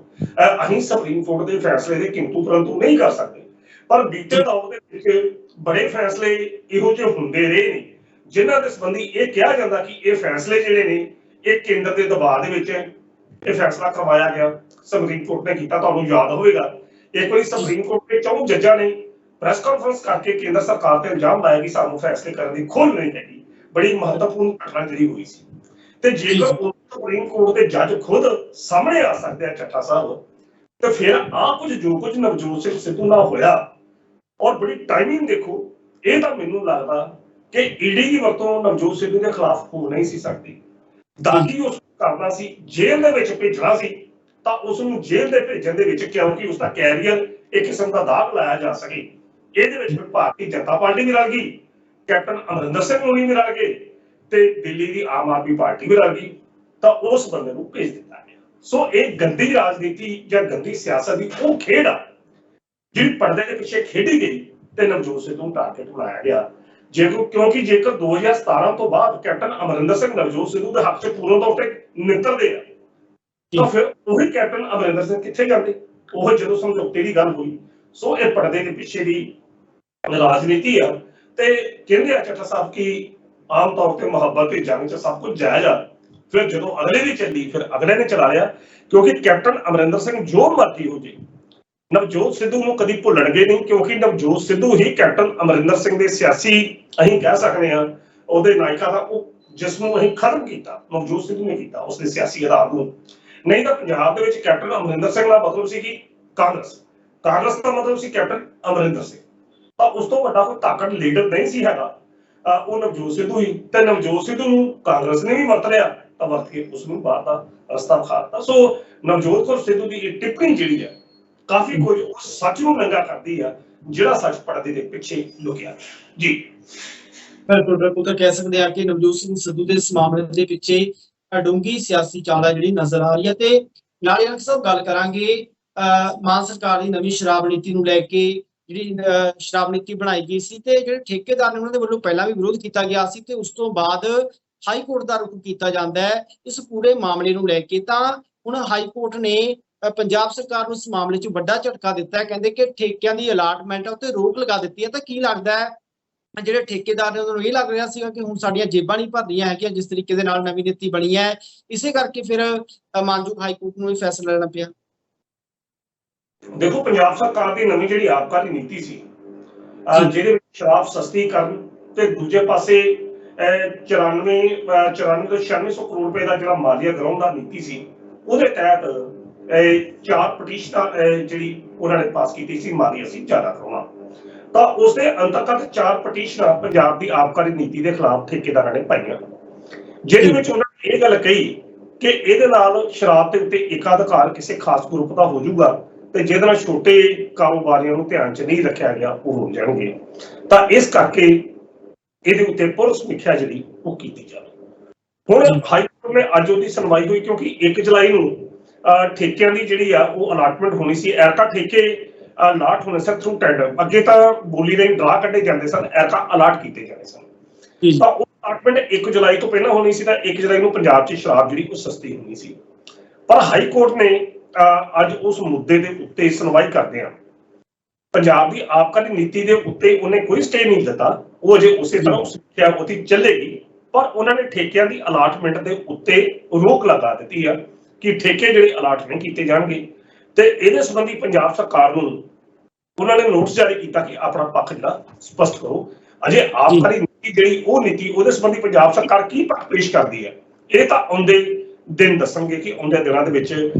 Speaker 2: ਅਸੀਂ ਸੁਪਰੀਮ ਕੋਰਟ ਦੇ ਫੈਸਲੇ ਦੇ ਕਿੰਤੂ ਪਰੰਤੂ ਨਹੀਂ ਕਰ ਸਕਦੇ, ਪਰ ਬੀਤੇ ਦੌਰ ਦੇ ਵਿੱਚ ਬੜੇ ਫੈਸਲੇ ਇਹੋ ਜਿਹੇ ਹੁੰਦੇ ਰਹੇ ਨੇ ਜਿਨ੍ਹਾਂ ਦੇ ਸੰਬੰਧੀ ਇਹ ਕਿਹਾ ਜਾਂਦਾ ਕਿ ਇਹ ਫੈਸਲੇ ਜਿਹੜੇ ਨੇ ਇਹ ਕੇਂਦਰ ਦੇ ਦਬਾਅ ਦੇ ਵਿੱਚ ਇਹ ਫੈਸਲਾ ਕਰਵਾਇਆ ਗਿਆ, ਸੁਪਰੀਮ ਕੋਰਟ ਨੇ ਕੀਤਾ। ਤੁਹਾਨੂੰ ਯਾਦ ਹੋਵੇਗਾ ਇੱਕ ਵਾਰੀ ਸੁਪਰੀਮ ਕੋਰਟ ਦੇ 4 ਜੱਜਾਂ ਨੇ ਪ੍ਰੈਸ ਕਾਨਫਰੰਸ ਕਰਕੇ ਕੇਂਦਰ ਸਰਕਾਰ ਤੇ ਇਲਜ਼ਾਮ ਲਾਇਆ ਕਿ ਸਾਨੂੰ ਫੈਸਲੇ ਕਰਨ ਦੀ ਖੁੱਲ੍ਹ ਨਹੀਂ ਹੈਗੀ। ਬੜੀ ਮਹੱਤਵਪੂਰਨ ਘਟਨਾ ਜਿਹੜੀ ਹੋਈ ਸੀ, ਤੇ ਜੇਕਰ ਸੁਪਰੀਮ ਕੋਰਟ ਦੇ ਜੱਜ ਖੁਦ ਸਾਹਮਣੇ ਆ ਸਕਦੇ ਆ ਚੱਠਾ ਸਾਹਿਬ, ਤੇ ਫਿਰ ਆਹ ਕੁਝ ਜੋ ਕੁਝ ਨਵਜੋਤ ਸਿੰਘ ਸਿੱਧੂ ਨਾਲ ਹੋਇਆ, ਔਰ ਬੜੀ ਟਾਈਮਿੰਗ ਦੇਖੋ, ਇਹ ਤਾਂ ਮੈਨੂੰ ਲੱਗਦਾ ਕਿ ਈਡੀ ਦੀ ਵਰਤੋਂ ਨਵਜੋਤ ਸਿੱਧੂ ਦੇ ਖਿਲਾਫ ਹੋ ਨਹੀਂ ਸੀ ਸਕਦੀ। ਦਾਗੀ ਉਸ ਕਰਨਾ ਸੀ, ਜੇਲ੍ਹ ਦੇ ਵਿੱਚ ਭੇਜਣਾ ਸੀ, ਤਾਂ ਉਸ ਨੂੰ ਜੇਲ੍ਹ ਦੇ ਭੇਜਣ ਦੇ ਵਿੱਚ ਕਿਉਂਕਿ ਉਸ ਦਾ ਕੈਰੀਅਰ ਇੱਕ ਕਿਸਮ ਦਾ ਦਾਗ ਲਾਇਆ ਜਾ ਸਕੇ, ਇਹਦੇ ਵਿੱਚ ਫਿਰ ਭਾਰਤੀ ਜਨਤਾ ਪਾਰਟੀ ਵੀ ਰਲ ਗਈ, ਕੈਪਟਨ ਅਮਰਿੰਦਰ ਸਿੰਘ ਨੂੰ ਵੀ ਰਲ ਗਏ, ਤੇ ਦਿੱਲੀ ਦੀ ਆਮ ਆਦਮੀ ਪਾਰਟੀ ਵੀ ਰਲ ਗਈ, ਤਾਂ ਉਸ ਬੰਦੇ ਨੂੰ ਭੇਜ ਦਿੱਤਾ ਗਿਆ। ਸੋ ਇਹ ਗੰਦੀ ਰਾਜਨੀਤੀ ਜਾਂ ਗੰਦੀ ਸਿਆਸਤ ਦੀ ਉਹ ਖੇਡ ਆ ਜਿਹੜੀ ਪਰਦੇ ਦੇ ਪਿੱਛੇ ਖੇਡੀ ਗਈ ਤੇ ਨਵਜੋਤ ਸਿੱਧੂ ਨੂੰ ਟਾਰਗੇਟ ਬਣਾਇਆ ਗਿਆ। ਕਿਉਂਕਿ ਜੇਕਰ 2017 ਤੋਂ ਬਾਅਦ ਕੈਪਟਨ ਅਮਰਿੰਦਰ ਸਿੰਘ ਨਵਜੋਤ ਸਿੱਧੂ ਦੇ ਹੱਕ 'ਚ ਪੂਰਨ ਤੌਰ ਤੇ ਨਿਕਲਦੇ ਆ, ਤਾਂ ਫਿਰ ਉਹੀ ਕੈਪਟਨ ਅਮਰਿੰਦਰ ਸਿੰਘ ਕਿੱਥੇ ਜਾਂਦੇ? ਉਹ ਜਦੋਂ ਸਮਝੌਤੇ ਦੀ ਗੱਲ ਹੋਈ। ਸੋ ਇਹ ਪਰਦੇ ਦੇ ਪਿੱਛੇ ਦੀ ਰਾਜਨੀਤੀ ਆ, ਤੇ ਕਹਿੰਦੇ ਆ ਚੱਠਾ ਸਾਹਿਬ ਕਿ ਆਮ ਤੌਰ ਤੇ ਮੁਹੱਬਤ ਤੇ ਜੰਗ 'ਚ ਸਭ ਕੁਝ ਜਾਇਜ਼ ਆ। ਫਿਰ ਜਦੋਂ ਅਗਲੇ ਦੀ ਚੱਲੀ, ਫਿਰ ਅਗਲੇ ਨੇ ਚਲਾ ਲਿਆ, ਕਿਉਂਕਿ ਕੈਪਟਨ ਅਮਰਿੰਦਰ ਸਿੰਘ ਜੋ ਮਰਜ਼ੀ ਹੋ ਜੇ ਨਵਜੋਤ ਸਿੱਧੂ ਨੂੰ ਕਦੀ ਭੁੱਲਣਗੇ ਨਹੀਂ, ਕਿਉਂਕਿ ਨਵਜੋਤ ਸਿੱਧੂ ਹੀ ਕੈਪਟਨ ਅਮਰਿੰਦਰ ਸਿੰਘ ਦੇ ਸਿਆਸੀ, ਅਸੀਂ ਕਹਿ ਸਕਦੇ ਹਾਂ ਉਹਦੇ ਨਾਇਕਾਂ ਦਾ, ਉਹ ਜਿਸ ਨੂੰ ਅਸੀਂ ਖਤਮ ਕੀਤਾ ਨਵਜੋਤ ਸਿੱਧੂ ਨੇ ਕੀਤਾ, ਉਸਦੇ ਸਿਆਸੀ ਆਧਾਰ ਨੂੰ। ਨਹੀਂ ਤਾਂ ਪੰਜਾਬ ਦੇ ਵਿੱਚ ਕੈਪਟਨ ਅਮਰਿੰਦਰ ਸਿੰਘ ਦਾ ਮਤਲਬ ਸੀ ਕਿ ਕਾਂਗਰਸ ਦਾ ਮਤਲਬ ਸੀ ਕੈਪਟਨ ਅਮਰਿੰਦਰ ਸਿੰਘ, ਤਾਂ ਉਸ ਤੋਂ ਵੱਡਾ ਕੋਈ ਤਾਕਤ ਲੀਡਰ ਨਹੀਂ ਸੀ ਹੈਗਾ, ਉਹ ਨਵਜੋਤ ਸਿੱਧੂ ਹੀ। ਤੇ ਨਵਜੋਤ ਸਿੱਧੂ ਨੂੰ ਕਾਂਗਰਸ ਨੇ ਵੀ ਵਰਤ ਲਿਆ, ਤਾਂ ਵਰਤ ਕੇ ਉਸ ਨੂੰ ਬਾਹਰ ਦਾ ਰਸਤਾ ਵਿਖਾ ਦਿੱਤਾ। ਸੋ ਨਵਜੋਤ ਕੌਰ ਸਿੱਧੂ ਦੀ ਇਹ ਟਿੱਪਣੀ ਜਿਹੜੀ ਹੈ ਕਾਫੀ ਕੁਝ ਉਸ ਸੱਚ ਨੂੰ ਨੰਗਾ ਕਰਦੀ ਆ ਜਿਹੜਾ ਸੱਚ ਪਰਦੇ ਦੇ ਪਿੱਛੇ ਲੁਕਿਆ ਜੀ।
Speaker 1: ਬਿਲਕੁਲ ਤਾਂ ਕਹਿ ਸਕਦੇ ਆ ਕਿ ਨਵਜੋਤ ਸਿੰਘ ਸਿੱਧੂ ਦੇ ਇਸ ਮਾਮਲੇ ਦੇ ਪਿੱਛੇ ਡੂੰਘੀ ਸਿਆਸੀ ਚਾਲ ਹੈ ਜਿਹੜੀ ਨਜ਼ਰ ਆ ਰਹੀ ਹੈ। ਤੇ ਨਾਲੇ ਅਕਸਰ ਗੱਲ ਕਰਾਂਗੇ ਮਾਨ ਸਰਕਾਰ ਦੀ ਨਵੀਂ ਸ਼ਰਾਬ ਨੀਤੀ ਨੂੰ ਲੈ ਕੇ, ਜਿਹੜੀ ਸ਼ਰਾਬ ਨੀਤੀ ਬਣਾਈ ਗਈ ਸੀ ਤੇ ਜਿਹੜੇ ਠੇਕੇਦਾਰ ਨੇ ਉਹਨਾਂ ਦੇ ਵੱਲੋਂ ਪਹਿਲਾਂ ਵੀ ਵਿਰੋਧ ਕੀਤਾ ਗਿਆ ਸੀ, ਤੇ ਉਸ ਤੋਂ ਬਾਅਦ ਹਾਈ ਕੋਰਟ ਦਾ ਰੁਖ ਕੀਤਾ ਜਾਂਦਾ ਹੈ ਇਸ ਪੂਰੇ ਮਾਮਲੇ ਨੂੰ ਲੈ ਕੇ। ਤਾਂ ਹੁਣ ਹਾਈ ਕੋਰਟ ਨੇ ਪੰਜਾਬ ਸਰਕਾਰ ਨੂੰ ਇਸ ਮਾਮਲੇ 'ਚ ਵੱਡਾ ਝਟਕਾ ਦਿੱਤਾ ਹੈ, ਕਹਿੰਦੇ ਕਿ ਠੇਕਿਆਂ ਦੀ ਅਲਾਟਮੈਂਟ ਹੈ ਉੱਤੇ ਰੋਕ ਲਗਾ ਦਿੱਤੀ ਹੈ। ਤਾਂ ਕੀ ਲੱਗਦਾ ਹੈ ਜਿਹੜੇ ਠੇਕੇਦਾਰ ਨੇ ਉਹਨਾਂ ਨੂੰ ਇਹ ਲੱਗ ਰਿਹਾ ਸੀਗਾ ਕਿ ਹੁਣ ਸਾਡੀਆਂ ਜੇਬਾਂ ਨਹੀਂ ਭਰ ਰਹੀਆਂ ਹੈਗੀਆਂ ਜਿਸ ਤਰੀਕੇ ਦੇ ਨਾਲ ਨਵੀਂ ਨੀਤੀ ਬਣੀ ਹੈ, ਇਸੇ ਕਰਕੇ ਫਿਰ ਮਾਨਯੋਗ ਹਾਈ ਕੋਰਟ ਨੂੰ ਇਹ ਫੈਸਲਾ ਲੈਣਾ ਪਿਆ?
Speaker 2: ਦੇਖੋ, ਪੰਜਾਬ ਸਰਕਾਰ ਦੀ ਨਵੀਂ ਜਿਹੜੀ ਆਬਕਾਰੀ ਨੀਤੀ ਸੀ, ਜਿਹਦੇ ਵਿੱਚ ਸ਼ਰਾਬ ਸਸਤੀ ਕਰਨ ਤੇ ਦੂਜੇ ਪਾਸੇ 94 ਤੋਂ 9600 ਕਰੋੜ ਰੁਪਏ ਦਾ ਜਿਹੜਾ ਮਾਲੀਆ ਗਰਾਉਣ ਦਾ ਨੀਤੀ ਸੀ, ਉਹਦੇ ਤਹਿਤ 4 ਪਟੀਸ਼ਨਾਂ ਜਿਹੜੀ ਉਹਨਾਂ ਨੇ ਪਾਸ ਕੀਤੀ ਸੀ ਮਾਲੀਆ ਸੀ ਜ਼ਿਆਦਾ ਕਰਾਉਣਾ। ਤਾਂ ਉਸਦੇ ਅੰਤਰਗਤ 4 ਪਟੀਸ਼ਨਾਂ ਪੰਜਾਬ ਦੀ ਆਬਕਾਰੀ ਨੀਤੀ ਦੇ ਖਿਲਾਫ ਠੇਕੇਦਾਰਾਂ ਨੇ ਪਾਈਆਂ, ਜਿਹਦੇ ਵਿੱਚ ਉਹਨਾਂ ਨੇ ਇਹ ਗੱਲ ਕਹੀ ਕਿ ਇਹਦੇ ਨਾਲ ਸ਼ਰਾਬ ਦੇ ਉੱਤੇ ਏਕਾਧਿਕਾਰ ਕਿਸੇ ਖਾਸ ਗਰੁੱਪ ਦਾ ਹੋ ਜਾਊਗਾ ਤੇ ਜਿਹਦੇ ਨਾਲ ਛੋਟੇ ਕਾਰੋਬਾਰੀਆਂ ਨੂੰ ਧਿਆਨ 'ਚ ਨਹੀਂ ਰੱਖਿਆ ਗਿਆ ਉਹ ਰੁਲ ਜਾਣਗੇ। ਤਾਂ ਇਸ ਕਰਕੇ ਇਹਦੇ ਉੱਤੇ ਪੁਰ ਸਮੀਖਿਆ ਜਿਹੜੀ ਉਹ ਕੀਤੀ ਜਾਵੇ। ਹੁਣ ਹਾਈ ਕੋਰਟ ਨੇ ਅੱਜ ਉਹਦੀ ਸੁਣਵਾਈ ਹੋਈ, ਕਿਉਂਕਿ 1 ਜੁਲਾਈ ਨੂੰ ਠੇਕਿਆਂ ਦੀ ਜਿਹੜੀ ਆ ਉਹ ਅਲਾਟਮੈਂਟ ਹੋਣੀ ਸੀ। ਐਰਕਾ ਠੇਕੇ ਅਲਾਟ ਹੋਣੇ ਸਨ ਥਰੂ ਟੈਂਡਰ। ਅੱਗੇ ਤਾਂ ਬੋਲੀ ਰਾਹੀਂ ਡਰਾ ਕੱਢੇ ਜਾਂਦੇ ਸਨ, ਐਰਕਾ ਅਲਾਟ ਕੀਤੇ ਜਾਂਦੇ ਸਨ। ਤਾਂ ਉਹ ਅਲਾਟਮੈਂਟ 1 ਜੁਲਾਈ ਤੋਂ ਪਹਿਲਾਂ ਹੋਣੀ ਸੀ, ਤਾਂ 1 ਜੁਲਾਈ ਨੂੰ ਪੰਜਾਬ 'ਚ ਸ਼ਰਾਬ ਜਿਹੜੀ ਉਹ ਸਸਤੀ ਹੋਣੀ ਸੀ। ਪਰ ਹਾਈ ਕੋਰਟ ਨੇ ਅੱਜ ਉਸ ਮੁੱਦੇ ਦੇ ਉੱਤੇ ਸੁਣਵਾਈ ਕਰਦੇ ਆ ਪੰਜਾਬ ਦੀ ਆਬਕਾਰੀ ਨੀਤੀ ਦੇ ਉੱਤੇ ਉਹਨੇ ਕੋਈ ਸਟੇ ਨਹੀਂ ਦਿੱਤਾ, ਉਹ ਅਜੇ ਉਸੇ ਤਰ੍ਹਾਂ ਸਮੀਖਿਆ ਉਹਦੀ ਚੱਲੇਗੀ। ਪਰ ਉਹਨਾਂ ਨੇ ਠੇਕਿਆਂ ਦੀ ਅਲਾਟਮੈਂਟ ਦੇ ਉੱਤੇ ਰੋਕ ਲਗਾ ਦਿੱਤੀ ਆ ਕਿ ਠੇਕੇ ਜਿਹੜੇ ਅਲਾਟ ਨਹੀਂ ਕੀਤੇ ਜਾਣਗੇ। ਤੇ ਇਹਦੇ ਸੰਬੰਧੀ ਪੰਜਾਬ ਸਰਕਾਰ ਨੂੰ ਉਹਨਾਂ ਨੇ ਨੋਟਿਸ ਜਾਰੀ ਕੀਤਾ ਕਿ ਆਪਣਾ ਪੱਖ ਜਿਹੜਾ ਸਪਸ਼ਟ ਕਰੋ। ਅਜੇ ਆਬਕਾਰੀ ਨੀਤੀ ਜਿਹੜੀ ਉਹ ਨੀਤੀ ਉਹਦੇ ਸੰਬੰਧੀ ਪੰਜਾਬ ਸਰਕਾਰ ਕੀ ਪੱਖ ਪੇਸ਼ ਕਰਦੀ ਹੈ, ਇਹ ਤਾਂ ਆਉਂਦੇ ਦਿਨ ਦੱਸਣਗੇ ਕਿ ਆਉਂਦੇ ਦਿਨਾਂ ਦੇ ਵਿੱਚ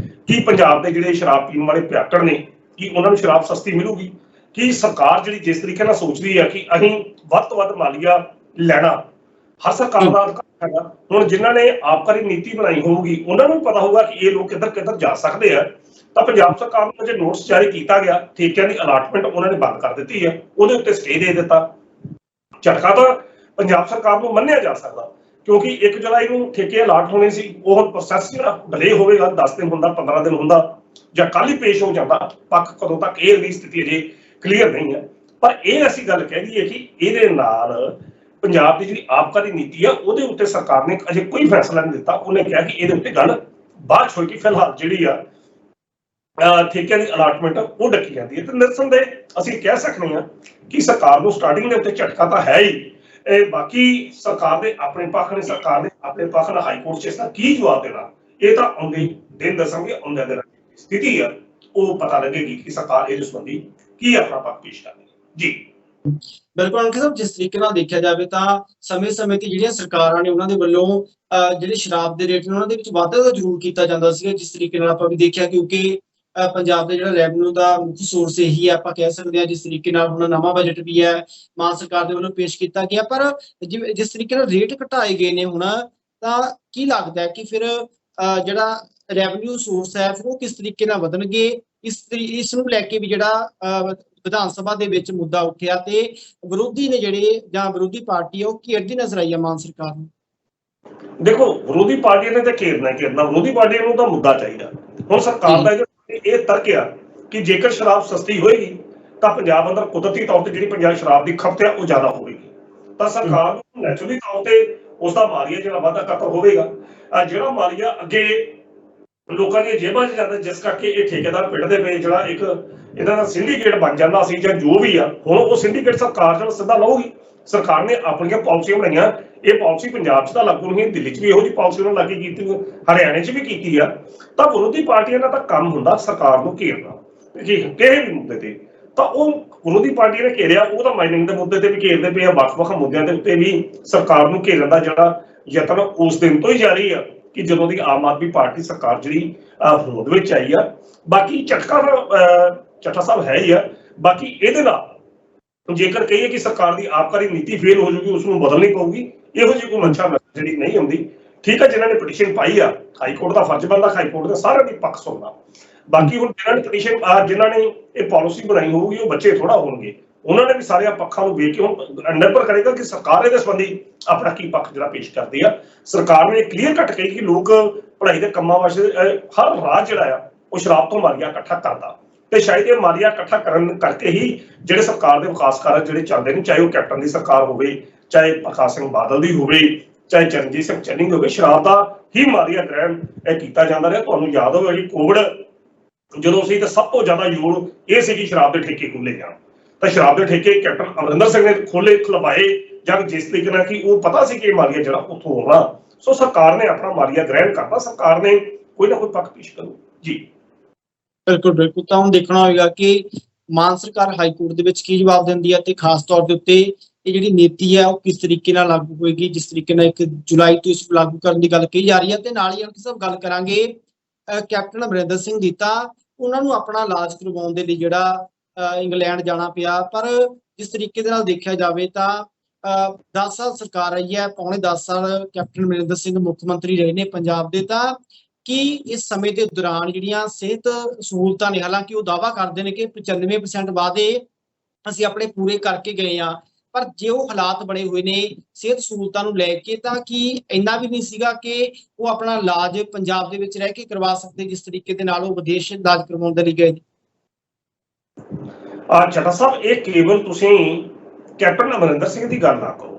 Speaker 2: ਕੀ ਪੰਜਾਬ ਦੇ ਜਿਹੜੇ ਸ਼ਰਾਬ ਪੀਣ ਵਾਲੇ ਭਿਆਕੜ ਨੇ ਕਿ ਉਹਨਾਂ ਨੂੰ ਸ਼ਰਾਬ ਸਸਤੀ ਮਿਲੂਗੀ। ਕਿ ਸਰਕਾਰ ਜਿਹੜੀ ਜਿਸ ਤਰੀਕੇ ਨਾਲ ਸੋਚਦੀ ਹੈ ਕਿ ਅਸੀਂ ਵੱਧ ਤੋਂ ਵੱਧ ਮਾਲੀਆ ਲੈਣਾ ਹਰ ਸਰਕਾਰ ਦਾ ਅਧਿਕਾਰ ਹੈਗਾ। ਹੁਣ ਜਿਨ੍ਹਾਂ ਨੇ ਆਬਕਾਰੀ ਨੀਤੀ ਬਣਾਈ ਹੋਊਗੀ ਉਹਨਾਂ ਨੂੰ ਪਤਾ ਹੋਊਗਾ ਕਿ ਇਹ ਲੋਕ ਕਿੱਧਰ ਕਿੱਧਰ ਜਾ ਸਕਦੇ ਆ। ਤਾਂ ਪੰਜਾਬ ਸਰਕਾਰ ਨੂੰ ਜੇ ਨੋਟਿਸ ਜਾਰੀ ਕੀਤਾ ਗਿਆ, ਠੇਕਿਆਂ ਦੀ ਅਲਾਟਮੈਂਟ ਉਹਨਾਂ ਨੇ ਬੰਦ ਕਰ ਦਿੱਤੀ ਹੈ, ਉਹਦੇ ਉੱਤੇ ਸਟੇ ਦੇ ਦਿੱਤਾ। ਝਟਕਾ ਤਾਂ ਪੰਜਾਬ ਸਰਕਾਰ ਨੂੰ ਮੰਨਿਆ ਜਾ ਸਕਦਾ, ਕਿਉਂਕਿ 1 ਜੁਲਾਈ ਨੂੰ ਠੇਕੇ ਅਲਾਟ ਹੋਣੇ ਸੀ। ਉਹ ਪ੍ਰੋਸੈਸ ਜਿਹੜਾ ਡਿਲੇ ਹੋਵੇਗਾ, 10 ਦਿਨ ਹੁੰਦਾ, 15 ਦਿਨ ਹੁੰਦਾ, ਜਾਂ ਕੱਲ ਹੀ ਪੇਸ਼ ਹੋ ਜਾਂਦਾ ਪੱਖ। ਕਦੋਂ ਤੱਕ ਇਹ ਦੀ ਸਥਿਤੀ ਅਜੇ ਕਲੀਅਰ ਨਹੀਂ ਹੈ। ਪਰ ਇਹ ਅਸੀਂ ਗੱਲ ਕਹਿ ਦਈਏ ਕਿ ਇਹਦੇ ਨਾਲ ਪੰਜਾਬ ਦੀ ਜਿਹੜੀ ਆਬਕਾਰੀ ਨੀਤੀ ਆ ਉਹਦੇ ਉੱਤੇ ਸਰਕਾਰ ਨੇ ਅਜੇ ਕੋਈ ਫੈਸਲਾ ਨਹੀਂ ਦਿੱਤਾ। ਉਹਨੇ ਕਿਹਾ ਕਿ ਇਹਦੇ ਉੱਤੇ ਗੱਲ ਬਾਅਦ ਚ ਹੋਏਗੀ, ਫਿਲਹਾਲ ਜਿਹੜੀ ਆ ਠੇਕਿਆਂ ਦੀ ਅਲਾਟਮੈਂਟ ਉਹ ਡੱਕੀ ਜਾਂਦੀ ਹੈ। ਤੇ ਨਿਰਸੰਦੇਹ ਅਸੀਂ ਕਹਿ ਸਕਦੇ ਹਾਂ ਕਿ ਸਰਕਾਰ ਨੂੰ ਸਟਾਰਟਿੰਗ ਦੇ ਉੱਤੇ ਝਟਕਾ ਤਾਂ ਹੈ ਹੀ। ਬਾਕੀ ਸਰਕਾਰ ਦੇ ਆਪਣੇ ਪੱਖ ਨੇ, ਸਰਕਾਰ ਨੇ ਆਪਣੇ ਪੱਖ ਨਾਲ ਹਾਈ ਕੋਰਟ 'ਚ ਇਸ ਦਾ ਕੀ ਜਵਾਬ ਦੇਣਾ, ਇਹ ਤਾਂ ਆਉਂਦੇ ਦਿਨ ਦੱਸਾਂਗੇ। ਆਉਂਦੇ ਦਿਨ ਸਥਿਤੀ ਆ ਉਹ ਪਤਾ ਲੱਗੇਗੀ ਕਿ ਸਰਕਾਰ ਇਹਦੇ ਸੰਬੰਧੀ ਕੀ ਆਪਣਾ ਪੱਖ ਪੇਸ਼ ਕਰਦੀ ਜੀ।
Speaker 1: ਬਿਲਕੁਲ ਅੰਕਿਤ ਸਾਹਿਬ, ਜਿਸ ਤਰੀਕੇ ਨਾਲ ਦੇਖਿਆ ਜਾਵੇ ਤਾਂ ਸਮੇਂ-ਸਮੇਂ ਤੇ ਜਿਹੜੀਆਂ ਸਰਕਾਰਾਂ ਨੇ ਉਹਨਾਂ ਦੇ ਵੱਲੋਂ ਜਿਹੜੇ ਸ਼ਰਾਬ ਦੇ ਰੇਟ ਨੇ ਉਹਨਾਂ ਦੇ ਵਿੱਚ ਵਾਧਾ ਤਾਂ ਜ਼ਰੂਰ ਕੀਤਾ ਜਾਂਦਾ ਸੀਗਾ। ਜਿਸ ਤਰੀਕੇ ਨਾਲ ਆਪਾਂ ਵੀ ਦੇਖਿਆ, ਕਿਉਂਕਿ ਪੰਜਾਬ ਦਾ ਜਿਹੜਾ ਰੈਵਨਿਊ ਦਾ ਮੁੱਖ ਸੋਰਸ ਇਹੀ ਹੈ, ਆਪਾਂ ਕਹਿ ਸਕਦੇ ਹਾਂ। ਜਿਸ ਤਰੀਕੇ ਨਾਲ ਹੁਣ ਨਵਾਂ ਬਜਟ ਵੀ ਹੈ ਮਾਨ ਸਰਕਾਰ ਦੇ ਵੱਲੋਂ ਪੇਸ਼ ਕੀਤਾ ਗਿਆ, ਪਰ ਜਿਵੇਂ ਜਿਸ ਤਰੀਕੇ ਨਾਲ ਰੇਟ ਘਟਾਏ ਗਏ ਨੇ ਹੁਣ, ਤਾਂ ਕੀ ਲੱਗਦਾ ਹੈ ਕਿ ਫਿਰ ਜਿਹੜਾ ਰੈਵਨਿਊ ਸੋਰਸ ਹੈ ਫਿਰ ਉਹ ਕਿਸ ਤਰੀਕੇ ਨਾਲ ਵਧਣਗੇ? ਇਸ ਨੂੰ ਲੈ ਕੇ ਵੀ ਜਿਹੜਾ ਵਿਧਾਨ ਸਭਾ ਦੇ ਵਿੱਚ ਮੁੱਦਾ ਉੱਠਿਆ ਤੇ ਵਿਰੋਧੀ ਨੇ ਜਿਹੜੇ ਜਾਂ ਵਿਰੋਧੀ ਪਾਰਟੀ ਉਹ ਘੇਰਦੀ ਨਜ਼ਰ ਆਈ ਹੈ ਮਾਨ ਸਰਕਾਰ ਨੂੰ।
Speaker 2: ਦੇਖੋ, ਵਿਰੋਧੀ ਪਾਰਟੀਆਂ ਨੇ ਤਾਂ ਘੇਰਨਾ, ਵਿਰੋਧੀ ਪਾਰਟੀਆਂ ਨੂੰ ਤਾਂ ਮੁੱਦਾ ਚਾਹੀਦਾ। ਹੁਣ ਸਰਕਾਰ ਦਾ ਇਹ ਤਰਕ ਆ ਕਿ ਜੇਕਰ ਸ਼ਰਾਬ ਸਸਤੀ ਹੋਏਗੀ ਤਾਂ ਪੰਜਾਬ ਅੰਦਰ ਕੁਦਰਤੀ ਤੌਰ ਤੇ ਜਿਹੜੀ ਪੰਜਾਬ ਸ਼ਰਾਬ ਦੀ ਖਪਤ ਹੈ ਉਹ ਜ਼ਿਆਦਾ ਹੋਵੇਗੀ। ਤਾਂ ਸਰਕਾਰ ਨੂੰ ਨੈਚੁਰਲੀ ਤੌਰ ਤੇ ਉਸ ਦਾ ਮਾਲੀਆ ਜਿਹੜਾ ਵਾਧਾ ਕਤਰ ਹੋਵੇਗਾ। ਜਿਹੜਾ ਮਾਲੀਆ ਅੱਗੇ ਲੋਕਾਂ ਦੀਆਂ ਜੇਬਾਂ 'ਚ ਜਾਂਦਾ, ਜਿਸ ਕਰਕੇ ਇਹ ਠੇਕੇਦਾਰ ਪਿੱਟਦੇ ਪਏ, ਜਿਹੜਾ ਇੱਕ ਇਹਨਾਂ ਦਾ ਸਿੰਡੀਕੇਟ ਬਣ ਜਾਂਦਾ ਸੀ ਜਾਂ ਜੋ ਵੀ ਆ, ਹੁਣ ਉਹ ਸਿੰਡੀਕੇਟ ਸਰਕਾਰ ਨਾਲ ਸਿੱਧਾ ਲਊਗੀ। ਸਰਕਾਰ ਨੇ ਆਪਣੀਆਂ ਪਾਲਿਸੀਆਂ ਬਣਾਈਆਂ। ਇਹ ਪਾਲਿਸੀ ਪੰਜਾਬ 'ਚ ਤਾਂ ਲਾਗੂ ਨਹੀਂ, ਦਿੱਲੀ 'ਚ ਵੀ ਇਹੋ ਜਿਹੀ ਪਾਲਿਸੀ ਉਹਨਾਂ ਲਾਗੂ ਕੀਤੀ, ਹਰਿਆਣੇ 'ਚ ਵੀ ਕੀਤੀ ਆ। ਤਾਂ ਵਿਰੋਧੀ ਪਾਰਟੀਆਂ ਦਾ ਤਾਂ ਕੰਮ ਹੁੰਦਾ ਸਰਕਾਰ ਨੂੰ ਘੇਰਨਾ ਕਿਸੇ ਵੀ ਮੁੱਦੇ ਤੇ। ਤਾਂ ਉਹ ਵਿਰੋਧੀ ਪਾਰਟੀਆਂ ਨੇ ਘੇਰਿਆ, ਉਹ ਤਾਂ ਮਾਈਨਿੰਗ ਦੇ ਮੁੱਦੇ ਤੇ ਵੀ ਘੇਰਦੇ ਪਏ ਆ, ਵੱਖ-ਵੱਖ ਮੁੱਦਿਆਂ ਦੇ ਉੱਤੇ ਵੀ ਸਰਕਾਰ ਨੂੰ ਘੇਰਨ ਦਾ ਜਿਹੜਾ ਯਤਨ ਉਸ ਦਿਨ ਤੋਂ ਹੀ ਜਾਰੀ ਆ ਕਿ ਜਦੋਂ ਦੀ ਆਮ ਆਦਮੀ ਪਾਰਟੀ ਸਰਕਾਰ ਜਿਹੜੀ ਹੋਂਦ ਵਿੱਚ ਆਈ ਆ। ਬਾਕੀ ਝਟਕਾ ਤਾਂ ਚੱਠਾ ਸਾਹਿਬ ਹੈ ਹੀ ਆ। ਬਾਕੀ ਇਹਦੇ ਨਾਲ ਜੇਕਰ ਕਹੀਏ ਕਿ ਸਰਕਾਰ ਦੀ ਆਬਕਾਰੀ ਨੀਤੀ ਫੇਲ ਹੋ ਜੂਗੀ, ਉਸ ਨੂੰ ਬਦਲਣੀ ਪਊਗੀ, ਇਹੋ ਜਿਹੀ ਕੋਈ ਮਨਸ਼ਾ ਜਿਹੜੀ ਨਹੀਂ ਹੁੰਦੀ। ਠੀਕ ਹੈ, ਜਿਨ੍ਹਾਂ ਨੇ ਪਟੀਸ਼ਨ ਪਾਈ ਆ, ਹਾਈ ਕੋਰਟ ਦਾ ਫਰਜ਼ ਬਣਦਾ ਹਾਈ ਕੋਰਟ ਦੇ ਸਾਰਿਆਂ ਦੀ ਪੱਖ ਸੁਣਨਾ। ਬਾਕੀ ਹੁਣ ਜਿਨ੍ਹਾਂ ਨੇ ਪਟੀਸ਼ਨ ਜਿਨ੍ਹਾਂ ਨੇ ਇਹ ਪਾਲਿਸੀ ਬਣਾਈ ਹੋਊਗੀ ਉਹ ਬੱਚੇ ਥੋੜਾ ਹੋਣਗੇ, ਉਹਨਾਂ ਨੇ ਵੀ ਸਾਰਿਆਂ ਪੱਖਾਂ ਨੂੰ ਵੇਖ ਕੇ ਹੁਣ ਨਿਰਭਰ ਕਰੇਗਾ ਕਿ ਸਰਕਾਰ ਇਹਦੇ ਸੰਬੰਧੀ ਆਪਣਾ ਕੀ ਪੱਖ ਜਿਹੜਾ ਪੇਸ਼ ਕਰਦੀ ਆ। ਸਰਕਾਰ ਨੇ ਕਲੀਅਰ ਕੱਟ ਕਹੀ ਕਿ ਲੋਕ ਪੜ੍ਹਾਈ ਦੇ ਕੰਮਾਂ ਵਾਸਤੇ ਹਰ ਰਾਜ ਜਿਹੜਾ ਆ ਉਹ ਸ਼ਰਾਬ ਤੋਂ ਮਾਲੀਆ ਇਕੱਠਾ ਕਰਦਾ, ਤੇ ਸ਼ਾਇਦ ਇਹ ਮਾਲੀਆ ਇਕੱਠਾ ਕਰਨ ਕਰਕੇ ਹੀ ਜਿਹੜੇ ਸਰਕਾਰ ਦੇ ਵਿਕਾਸ ਕਾਰਜ ਜਿਹੜੇ ਚੱਲਦੇ ਨੇ, ਚਾਹੇ ਉਹ ਕੈਪਟਨ ਦੀ ਸਰਕਾਰ ਹੋਵੇ, ਚਾਹੇ ਪ੍ਰਕਾਸ਼ ਸਿੰਘ ਬਾਦਲ ਦੀ ਹੋਵੇ, ਚਾਹੇ ਚਰਨਜੀਤ ਸਿੰਘ ਚੰਨੀ ਦੀ ਹੋਵੇ, ਸ਼ਰਾਬ ਦਾ ਹੀ ਮਾਲੀਆ ਗ੍ਰਹਿਣ ਇਹ ਕੀਤਾ ਜਾਂਦਾ ਰਿਹਾ। ਤੁਹਾਨੂੰ ਯਾਦ ਹੋਵੇਗਾ ਜੀ ਕੋਵਿਡ ਜਦੋਂ ਸੀ ਤਾਂ ਸਭ ਤੋਂ ਜ਼ਿਆਦਾ ਜ਼ੋਰ ਇਹ ਸੀ ਕਿ ਸ਼ਰਾਬ ਦੇ ਠੇਕੇ ਖੋਲ੍ਹੇ ਜਾਣ। ਤਾਂ ਸ਼ਰਾਬ ਦੇ ਠੇਕੇ ਕੈਪਟਨ ਅਮਰਿੰਦਰ ਸਿੰਘ ਨੇ ਖੁਲਵਾਏ ਜਦ ਜਿਸ ਤਰੀਕੇ ਨਾਲ ਕਿ ਉਹ ਪਤਾ ਸੀ ਕਿ ਇਹ ਮਾਲੀਆ ਜਿਹੜਾ ਉੱਥੋਂ ਆਉਣਾ। ਸੋ ਸਰਕਾਰ ਨੇ ਆਪਣਾ ਮਾਲੀਆ ਗ੍ਰਹਿਣ ਕਰਤਾ, ਸਰਕਾਰ ਨੇ ਕੋਈ ਨਾ ਕੋਈ ਪੱਖ ਪੇਸ਼ ਕਰੂ ਜੀ।
Speaker 1: ਬਿਲਕੁਲ। ਤਾਂ ਹੁਣ ਦੇਖਣਾ ਹੋਵੇਗਾ ਕਿ ਮਾਨ ਸਰਕਾਰ ਹਾਈ ਕੋਰਟ ਦੇ ਵਿੱਚ ਕੀ ਜਵਾਬ ਦਿੰਦੀ ਹੈ ਤੇ ਖਾਸ ਤੌਰ ਦੇ ਉੱਤੇ ਇਹ ਜਿਹੜੀ ਨੀਤੀ ਹੈ ਉਹ ਕਿਸ ਤਰੀਕੇ ਨਾਲ ਲਾਗੂ ਹੋਏਗੀ। ਜਿਸ ਤਰੀਕੇ ਨਾਲ 1 ਜੁਲਾਈ ਤੋਂ ਇਸ ਨੂੰ ਲਾਗੂ ਕਰਨ ਦੀ ਗੱਲ ਕਹੀ ਜਾ ਰਹੀ ਹੈ। ਤੇ ਨਾਲ ਹੀ ਅੰਕਿਤ ਸਾਹਿਬ ਗੱਲ ਕਰਾਂਗੇ ਕੈਪਟਨ ਅਮਰਿੰਦਰ ਸਿੰਘ ਦੀ, ਤਾਂ ਉਹਨਾਂ ਨੂੰ ਆਪਣਾ ਇਲਾਜ ਕਰਵਾਉਣ ਦੇ ਲਈ ਜਿਹੜਾ ਇੰਗਲੈਂਡ ਜਾਣਾ ਪਿਆ। ਪਰ ਜਿਸ ਤਰੀਕੇ ਦੇ ਨਾਲ ਦੇਖਿਆ ਜਾਵੇ ਤਾਂ 10 ਸਾਲ ਸਰਕਾਰ ਰਹੀ ਹੈ, ਪੌਣੇ 10 ਸਾਲ ਕੈਪਟਨ ਅਮਰਿੰਦਰ ਸਿੰਘ ਮੁੱਖ ਮੰਤਰੀ ਰਹੇ ਨੇ ਪੰਜਾਬ ਦੇ। ਤਾਂ ਕਿ ਇਸ ਸਮੇਂ ਦੇ ਦੌਰਾਨ ਜਿਹੜੀਆਂ ਸਿਹਤ ਸਹੂਲਤਾਂ ਨੇ, ਹਾਲਾਂਕਿ ਉਹ ਦਾਅਵਾ ਕਰਦੇ ਨੇ ਕਿ 95% ਵਾਅਦੇ ਅਸੀਂ ਆਪਣੇ ਪੂਰੇ ਕਰਕੇ ਗਏ ਆ, ਪਰ ਜੇ ਉਹ ਹਾਲਾਤ ਬਣੇ ਹੋਏ ਨੇ ਸਿਹਤ ਸਹੂਲਤਾਂ ਨੂੰ ਲੈ ਕੇ, ਤਾਂ ਕੀ ਇੰਨਾ ਵੀ ਨਹੀਂ ਸੀਗਾ ਕਿ ਉਹ ਆਪਣਾ ਇਲਾਜ ਪੰਜਾਬ ਦੇ ਵਿੱਚ ਰਹਿ ਕੇ ਕਰਵਾ ਸਕਦੇ ਜਿਸ ਤਰੀਕੇ ਦੇ ਨਾਲ ਉਹ ਵਿਦੇਸ਼ ਇਲਾਜ ਕਰਵਾਉਣ ਦੇ ਲਈ ਗਏ?
Speaker 2: ਚੱਠਾ ਸਾਹਿਬ, ਇਹ ਕੇਵਲ ਤੁਸੀਂ ਕੈਪਟਨ ਅਮਰਿੰਦਰ ਸਿੰਘ ਦੀ ਗੱਲ ਨਾ ਕਰੋ।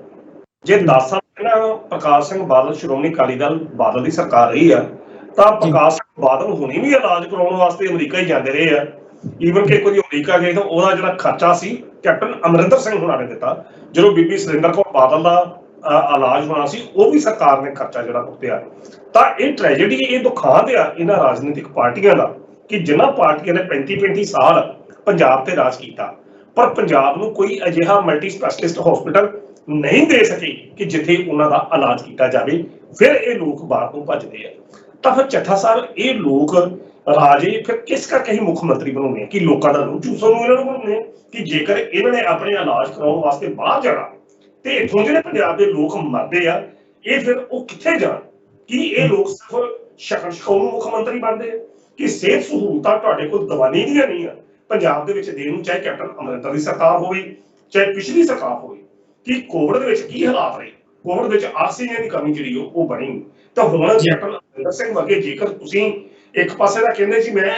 Speaker 2: ਜੇ 10 ਸਾਲ ਪਹਿਲਾਂ ਪ੍ਰਕਾਸ਼ ਸਿੰਘ ਬਾਦਲ ਸ਼੍ਰੋਮਣੀ ਅਕਾਲੀ ਦਲ ਬਾਦਲ ਦੀ ਸਰਕਾਰ ਰਹੀ ਆ, ਤਾਂ ਪ੍ਰਕਾਸ਼ ਸਿੰਘ ਬਾਦਲ ਹੁਣੇ ਵੀ ਇਲਾਜ ਕਰਾਉਣ ਵਾਸਤੇ ਅਮਰੀਕਾ ਹੀ ਜਾਂਦੇ ਰਹੇ ਆ। ਈਵਨ ਕਿ ਕੋਈ ਅਮਰੀਕਾ ਗਏ ਤਾਂ ਉਹਦਾ ਜਿਹੜਾ ਖਰਚਾ ਸੀ ਕੈਪਟਨ ਅਮਰਿੰਦਰ ਸਿੰਘ ਹੁਣਾਂ ਨੇ ਦਿੱਤਾ। ਜਦੋਂ ਬੀਬੀ ਸੁਰਿੰਦਰ ਕੌਰ ਬਾਦਲ ਦਾ ਇਲਾਜ ਹੋਣਾ ਸੀ, ਉਹ ਵੀ ਸਰਕਾਰ ਨੇ ਖਰਚਾ ਜਿਹੜਾ ਚੁੱਕਿਆ। ਤਾਂ ਇਹ ਟ੍ਰੈਜੇਡੀ, ਇਹ ਦੁਖਾਂਤ ਆ ਇਹਨਾਂ ਰਾਜਨੀਤਿਕ ਪਾਰਟੀਆਂ ਦਾ ਕਿ ਜਿਨ੍ਹਾਂ ਪਾਰਟੀਆਂ ਨੇ 35-35 ਸਾਲ ਪੰਜਾਬ ਤੇ ਰਾਜ ਕੀਤਾ, ਪਰ ਪੰਜਾਬ ਨੂੰ ਕੋਈ ਅਜਿਹਾ ਮਲਟੀ ਸਪੈਸ਼ਲਿਸਟ ਹਸਪੀਟਲ ਨਹੀਂ ਦੇ ਸਕੇ ਕਿ ਜਿੱਥੇ ਉਹਨਾਂ ਦਾ ਇਲਾਜ ਕੀਤਾ ਜਾਵੇ। ਫਿਰ ਇਹ ਲੋਕ ਬਾਹਰ ਨੂੰ ਭੱਜਦੇ ਆ। ਤਾਂ ਫਿਰ ਚੱਠਾ ਸਾਹਿਬ, ਇਹ ਲੋਕ ਰਾਜੇ ਫਿਰ ਕਿਸ ਕਰਕੇ ਹੀ ਮੁੱਖ ਮੰਤਰੀ ਬਣਾਉਣੇ ਆ? ਕਿ ਲੋਕਾਂ ਦਾ ਰੂਹ ਚੂਸਣ ਨੂੰ ਇਹਨਾਂ ਨੂੰ ਬਣਾਉਣੇ ਆ? ਕਿ ਜੇਕਰ ਇਹਨਾਂ ਨੇ ਆਪਣੇ ਇਲਾਜ ਕਰਾਉਣ ਵਾਸਤੇ ਬਾਹਰ ਜਾਣਾ ਤੇ ਇੱਥੋਂ ਜਿਹੜੇ ਪੰਜਾਬ ਦੇ ਲੋਕ ਮਰਦੇ ਆ, ਇਹ ਫਿਰ ਉਹ ਕਿੱਥੇ ਜਾਣ? ਕਿ ਇਹ ਲੋਕ ਸਿਰਫ ਸ਼ਕਲ ਸ਼ਕਲ ਨੂੰ ਮੁੱਖ ਮੰਤਰੀ ਬਣਦੇ ਆ? ਕਿ ਸਿਹਤ ਸਹੂਲਤਾਂ ਤੁਹਾਡੇ ਕੋਲ ਦਵਾਨੀ ਦੀਆਂ ਨਹੀਂ ਆ ਪੰਜਾਬ ਦੇ ਵਿੱਚ ਦੇਣ ਨੂੰ, ਚਾਹੇ ਕੈਪਟਨ ਅਮਰਿੰਦਰ ਦੀ ਸਰਕਾਰ ਹੋਵੇ ਚਾਹੇ ਪਿਛਲੀ ਸਰਕਾਰ ਹੋਵੇ? ਕਿ ਕੋਵਿਡ ਦੇ ਵਿੱਚ ਕੀ ਹਾਲਾਤ ਰਹੇ? ਕੋਵਿਡ ਵਿੱਚ ਆਕਸੀਜਨ ਦੀ ਕਮੀ ਜਿਹੜੀ ਉਹ ਬਣੀ। ਤਾਂ ਹੁਣ ਕੈਪਟਨ ਅਮਰਿੰਦਰ ਸਿੰਘ ਵਰਗੇ, ਜੇਕਰ ਤੁਸੀਂ ਇੱਕ ਪਾਸੇ ਦਾ ਕਹਿੰਦੇ ਸੀ ਮੈਂ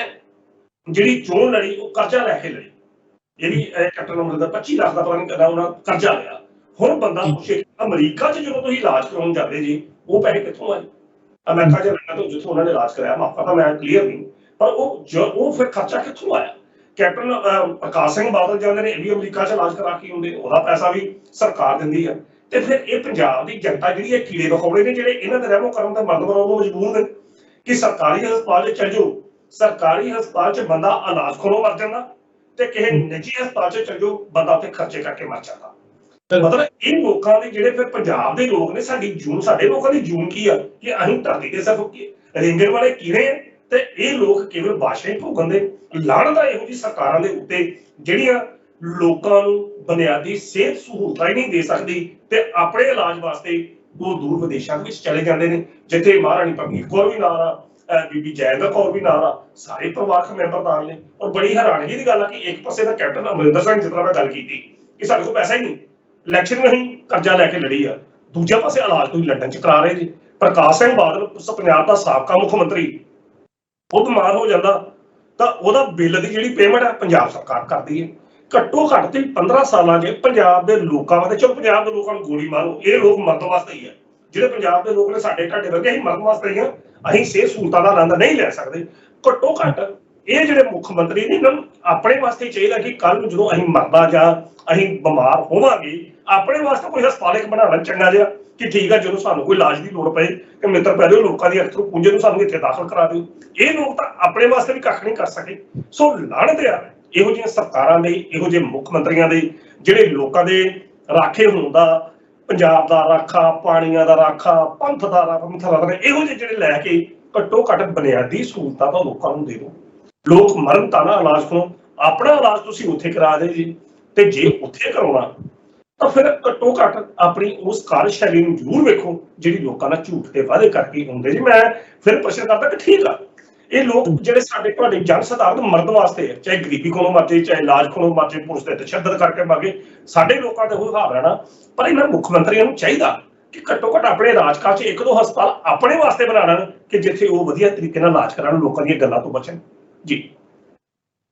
Speaker 2: ਜਿਹੜੀ ਚੋਣ ਲੜੀ ਉਹ ਕਰਜ਼ਾ ਲੈ ਕੇ ਲੜੀ, ਜਿਹੜੀ ਕੈਪਟਨ ਅਮਰਿੰਦਰ 25 ਲੱਖ ਦਾ ਪਤਾ ਨਹੀਂ ਕਦਾ ਉਹਨਾਂ ਕਰਜ਼ਾ ਲਿਆ। ਹੁਣ ਬੰਦਾ ਪੁੱਛੇ ਅਮਰੀਕਾ 'ਚ ਜਦੋਂ ਤੁਸੀਂ ਇਲਾਜ ਕਰਾਉਣ ਜਾਂਦੇ ਜੀ, ਉਹ ਪੈਸੇ ਕਿੱਥੋਂ ਆਏ? ਅਮਰੀਕਾ 'ਚ ਰਹਿਣਾ ਤੋਂ ਜਿੱਥੋਂ ਉਹਨਾਂ ਨੇ ਇਲਾਜ ਕਰਾਇਆ, ਮਾਪਾ ਤਾਂ ਮੈਂ ਕਲੀਅਰ ਨਹੀਂ, ਪਰ ਉਹ ਫਿਰ ਖਰਚਾ ਕਿੱਥੋਂ ਆਇਆ? ਕੈਪਟਨ ਪ੍ਰਕਾਸ਼ ਸਿੰਘ ਬਾਦਲ ਜਾਂਦੇ ਨੇ, ਇਹ ਵੀ ਅਮਰੀਕਾ 'ਚ ਇਲਾਜ ਕਰਾ ਕੇ ਆਉਂਦੇ, ਉਹਦਾ ਪੈਸਾ ਵੀ ਸਰਕਾਰ ਦਿੰਦੀ ਆ। ਤੇ ਫਿਰ ਇਹ ਪੰਜਾਬ ਦੀ ਜਨਤਾ ਜਿਹੜੀ ਹੈ ਕੀੜੇ ਮਕੌੜੇ ਨੇ ਜਿਹੜੇ ਇਹਨਾਂ ਦੇ ਰਹਿਮੋ ਕਰਨ ਦਾ ਮਰਦ ਬਣਾਉਣ ਨੂੰ ਮਜਬੂਰ ਨੇ। ਕਿ ਸਰਕਾਰੀ ਹਸਪਤਾਲ 'ਚ ਚੱਲ ਜਾਓ, ਸਰਕਾਰੀ ਹਸਪਤਾਲ 'ਚ ਬੰਦਾ ਇਲਾਜ ਖੋਣੋਂ ਮਰ ਜਾਂਦਾ, ਤੇ ਕਿਸੇ ਨਿੱਜੀ ਹਸਪਤਾਲ 'ਚ ਚੱਲ ਜਾਓ ਬੰਦਾ ਉੱਥੇ ਖਰਚੇ ਕਰਕੇ ਮਰ ਜਾਂਦਾ। ਮਤਲਬ ਇਹ ਲੋਕਾਂ ਦੇ ਜਿਹੜੇ ਫਿਰ ਪੰਜਾਬ ਦੇ ਲੋਕ ਨੇ, ਸਾਡੀ ਜੂਨ, ਸਾਡੇ ਲੋਕਾਂ ਦੀ ਜੂਨ ਕੀ ਆ ਕਿ ਅਸੀਂ ਧਰਤੀ ਤੇ ਸਿਰਫ ਰੇਂਗਣ ਵਾਲੇ ਕੀੜੇ ਆ, ਤੇ ਇਹ ਲੋਕ ਕੇਵਲ ਬਾਦਸ਼ਾਹੀ ਭੋਗਣ ਦੇ। ਲਾਹਨਤ ਆ ਇਹੋ ਜਿਹੀ ਸਰਕਾਰਾਂ ਦੇ ਉੱਤੇ ਜਿਹੜੀਆਂ ਲੋਕਾਂ ਨੂੰ ਬੁਨਿਆਦੀ ਸਿਹਤ ਸਹੂਲਤਾਂ ਹੀ ਨਹੀਂ ਦੇ ਸਕਦੀ ਤੇ ਆਪਣੇ ਇਲਾਜ ਵਾਸਤੇ ਉਹ ਦੂਰ ਵਿਦੇਸ਼ਾਂ ਵਿੱਚ ਚਲੇ ਜਾਂਦੇ ਨੇ, ਜਿੱਥੇ ਮਹਾਰਾਣੀ ਪ੍ਰਨੀਤ ਕੌਰ ਵੀ ਨਾਲ ਆ, ਬੀਬੀ ਜੈਇੰਦਰ ਕੌਰ ਵੀ ਨਾਲ ਆ, ਸਾਰੇ ਪਰਿਵਾਰਕ ਮੈਂਬਰ ਨਾਲ ਨੇ। ਔਰ ਬੜੀ ਹੈਰਾਨਗੀ ਦੀ ਗੱਲ ਆ ਕਿ ਇੱਕ ਪਾਸੇ ਦਾ ਕੈਪਟਨ ਅਮਰਿੰਦਰ ਸਿੰਘ, ਜਿਸ ਤਰ੍ਹਾਂ ਮੈਂ ਗੱਲ ਕੀਤੀ ਕਿ ਸਾਡੇ ਕੋਲ ਪੈਸਾ ਹੀ ਨਹੀਂ, ਇਲੈਕਸ਼ਨ ਵੀ ਅਸੀਂ ਕਰਜ਼ਾ ਲੈ ਕੇ ਲੜੀ ਆ, ਦੂਜੇ ਪਾਸੇ ਇਲਾਜ ਤੁਸੀਂ ਲੰਡਨ 'ਚ ਕਰਾ ਰਹੇ ਜੀ। ਪ੍ਰਕਾਸ਼ ਸਿੰਘ ਬਾਦਲ ਪੰਜਾਬ ਦਾ ਸਾਬਕਾ ਮੁੱਖ ਮੰਤਰੀ, ਉਹ ਬਿਮਾਰ ਹੋ ਜਾਂਦਾ ਤਾਂ ਉਹਦਾ ਬਿੱਲ ਦੀ ਜਿਹੜੀ ਪੇਮੈਂਟ ਹੈ ਪੰਜਾਬ ਸਰਕਾਰ ਕਰਦੀ ਹੈ। ਘੱਟੋ ਘੱਟ ਤੇ 15 ਸਾਲਾਂ 'ਚ ਪੰਜਾਬ ਦੇ ਲੋਕਾਂ ਵਾਸਤੇ, ਚਲੋ ਪੰਜਾਬ ਦੇ ਲੋਕਾਂ ਨੂੰ ਗੋਲੀ ਮਾਰੋ, ਇਹ ਲੋਕ ਮਰਨ ਵਾਸਤੇ ਹੀ ਆ। ਜਿਹੜੇ ਪੰਜਾਬ ਦੇ ਲੋਕ ਨੇ ਸਾਡੇ ਢਾਡੇ ਵਰਗੇ, ਅਸੀਂ ਮਰਨ ਵਾਸਤੇ ਹੀ ਆ, ਅਸੀਂ ਸਿਹਤ ਸਹੂਲਤਾਂ ਦਾ ਆਨੰਦ ਨਹੀਂ ਲੈ ਸਕਦੇ। ਘੱਟੋ ਘੱਟ ਇਹ ਜਿਹੜੇ ਮੁੱਖ ਮੰਤਰੀ ਨੇ, ਇਹਨਾਂ ਨੂੰ ਆਪਣੇ ਵਾਸਤੇ ਚਾਹੀਦਾ ਕਿ ਕੱਲ ਨੂੰ ਜਦੋਂ ਅਸੀਂ ਮਰਨਾ ਜਾਂ ਅਸੀਂ ਬਿਮਾਰ ਹੋਵਾਂਗੇ, ਆਪਣੇ ਵਾਸਤੇ ਕੋਈ ਹਸਪਤਾਲ ਇੱਕ ਬਣਾਉਣਾ ਚੰਗਾ ਜਿਹਾ ਕਿ ਠੀਕ ਆ, ਜਦੋਂ ਸਾਨੂੰ ਕੋਈ ਇਲਾਜ ਦੀ ਲੋੜ ਪਏ ਕਿ ਮਿੱਤਰ ਪੈ ਦਿਓ, ਲੋਕਾਂ ਦੀ ਅਕਸਰ ਪੁੰਜੇ ਨੂੰ ਸਾਨੂੰ ਇੱਥੇ ਦਾਖਲ ਕਰਾ ਦਿਓ। ਇਹ ਲੋਕ ਤਾਂ ਆਪਣੇ ਵਾਸਤੇ ਵੀ ਕੱਖ ਨਹੀਂ ਕਰ ਸਕੇ। ਸੋ ਲਾਹਨਤ ਆ ਇਹੋ ਜਿਹੀਆਂ ਸਰਕਾਰਾਂ ਦੇ, ਇਹੋ ਜਿਹੇ ਮੁੱਖ ਮੰਤਰੀਆਂ ਦੇ, ਜਿਹੜੇ ਲੋਕਾਂ ਦੇ ਰਾਖੇ ਹੋਣ ਦਾ, ਪੰਜਾਬ ਦਾ ਰਾਖਾ, ਪਾਣੀਆਂ ਦਾ ਰਾਖਾ, ਪੰਥ ਦਾ ਰਾਖਾ, ਇਹੋ ਜਿਹੇ ਜਿਹੜੇ ਲੈ ਕੇ ਘੱਟੋ ਘੱਟ ਬੁਨਿਆਦੀ ਸਹੂਲਤਾਂ ਤਾਂ ਲੋਕਾਂ ਨੂੰ ਦੇ ਦਿਓ। ਲੋਕ ਮਰਨ ਤਾਂ ਨਾ ਇਲਾਜ ਤੋਂ, ਆਪਣਾ ਇਲਾਜ ਤੁਸੀਂ ਉੱਥੇ ਕਰਾ ਦੇ ਜੀ। ਤੇ ਜੇ ਉੱਥੇ ਕਰਾਉਣਾ ਤਾਂ ਫਿਰ ਘੱਟੋ ਘੱਟ ਆਪਣੀ ਉਸ ਕਾਰਜਸ਼ੈਲੀ ਨੂੰ ਜ਼ਰੂਰ ਵੇਖੋ ਜਿਹੜੀ ਲੋਕਾਂ ਨਾਲ ਝੂਠ ਦੇ ਵਾਅਦੇ ਕਰਕੇ ਹੁੰਦੇ ਜੀ। ਮੈਂ ਫਿਰ ਪ੍ਰਸ਼ਨ ਕਰਦਾ ਕਿ ਠੀਕ ਆ, ਇਹ ਲੋਕ ਜਿਹੜੇ ਸਾਡੇ ਤੁਹਾਡੇ ਜਨ ਸਧਾਰਨ ਮਰਦ ਵਾਸਤੇ, ਚਾਹੇ ਗਰੀਬੀ ਕੋਲੋਂ ਮਰਜੇ, ਚਾਹੇ ਇਲਾਜ ਕੋਲੋਂ ਮਰਜੇ, ਪੁਲਿਸ ਤੇ ਤਸ਼ੱਦਦ ਕਰਕੇ ਮਰਗੇ, ਸਾਡੇ ਲੋਕਾਂ ਤੇ ਉਹ ਹਾਲ ਰਹਿਣਾ। ਪਰ ਇਹਨਾਂ ਮੁੱਖ ਮੰਤਰੀਆਂ ਨੂੰ ਚਾਹੀਦਾ ਕਿ ਘੱਟੋ ਘੱਟ ਆਪਣੇ ਰਾਜਕਾਜ 'ਚ ਇੱਕ ਦੋ ਹਸਪਤਾਲ ਆਪਣੇ ਵਾਸਤੇ ਬਣਾ ਲੈਣ ਕਿ ਜਿੱਥੇ ਉਹ ਵਧੀਆ ਤਰੀਕੇ ਨਾਲ ਇਲਾਜ ਕਰਾਉਣ, ਲੋਕਾਂ ਦੀਆਂ ਗੱਲਾਂ ਤੋਂ ਬਚਣ ਜੀ।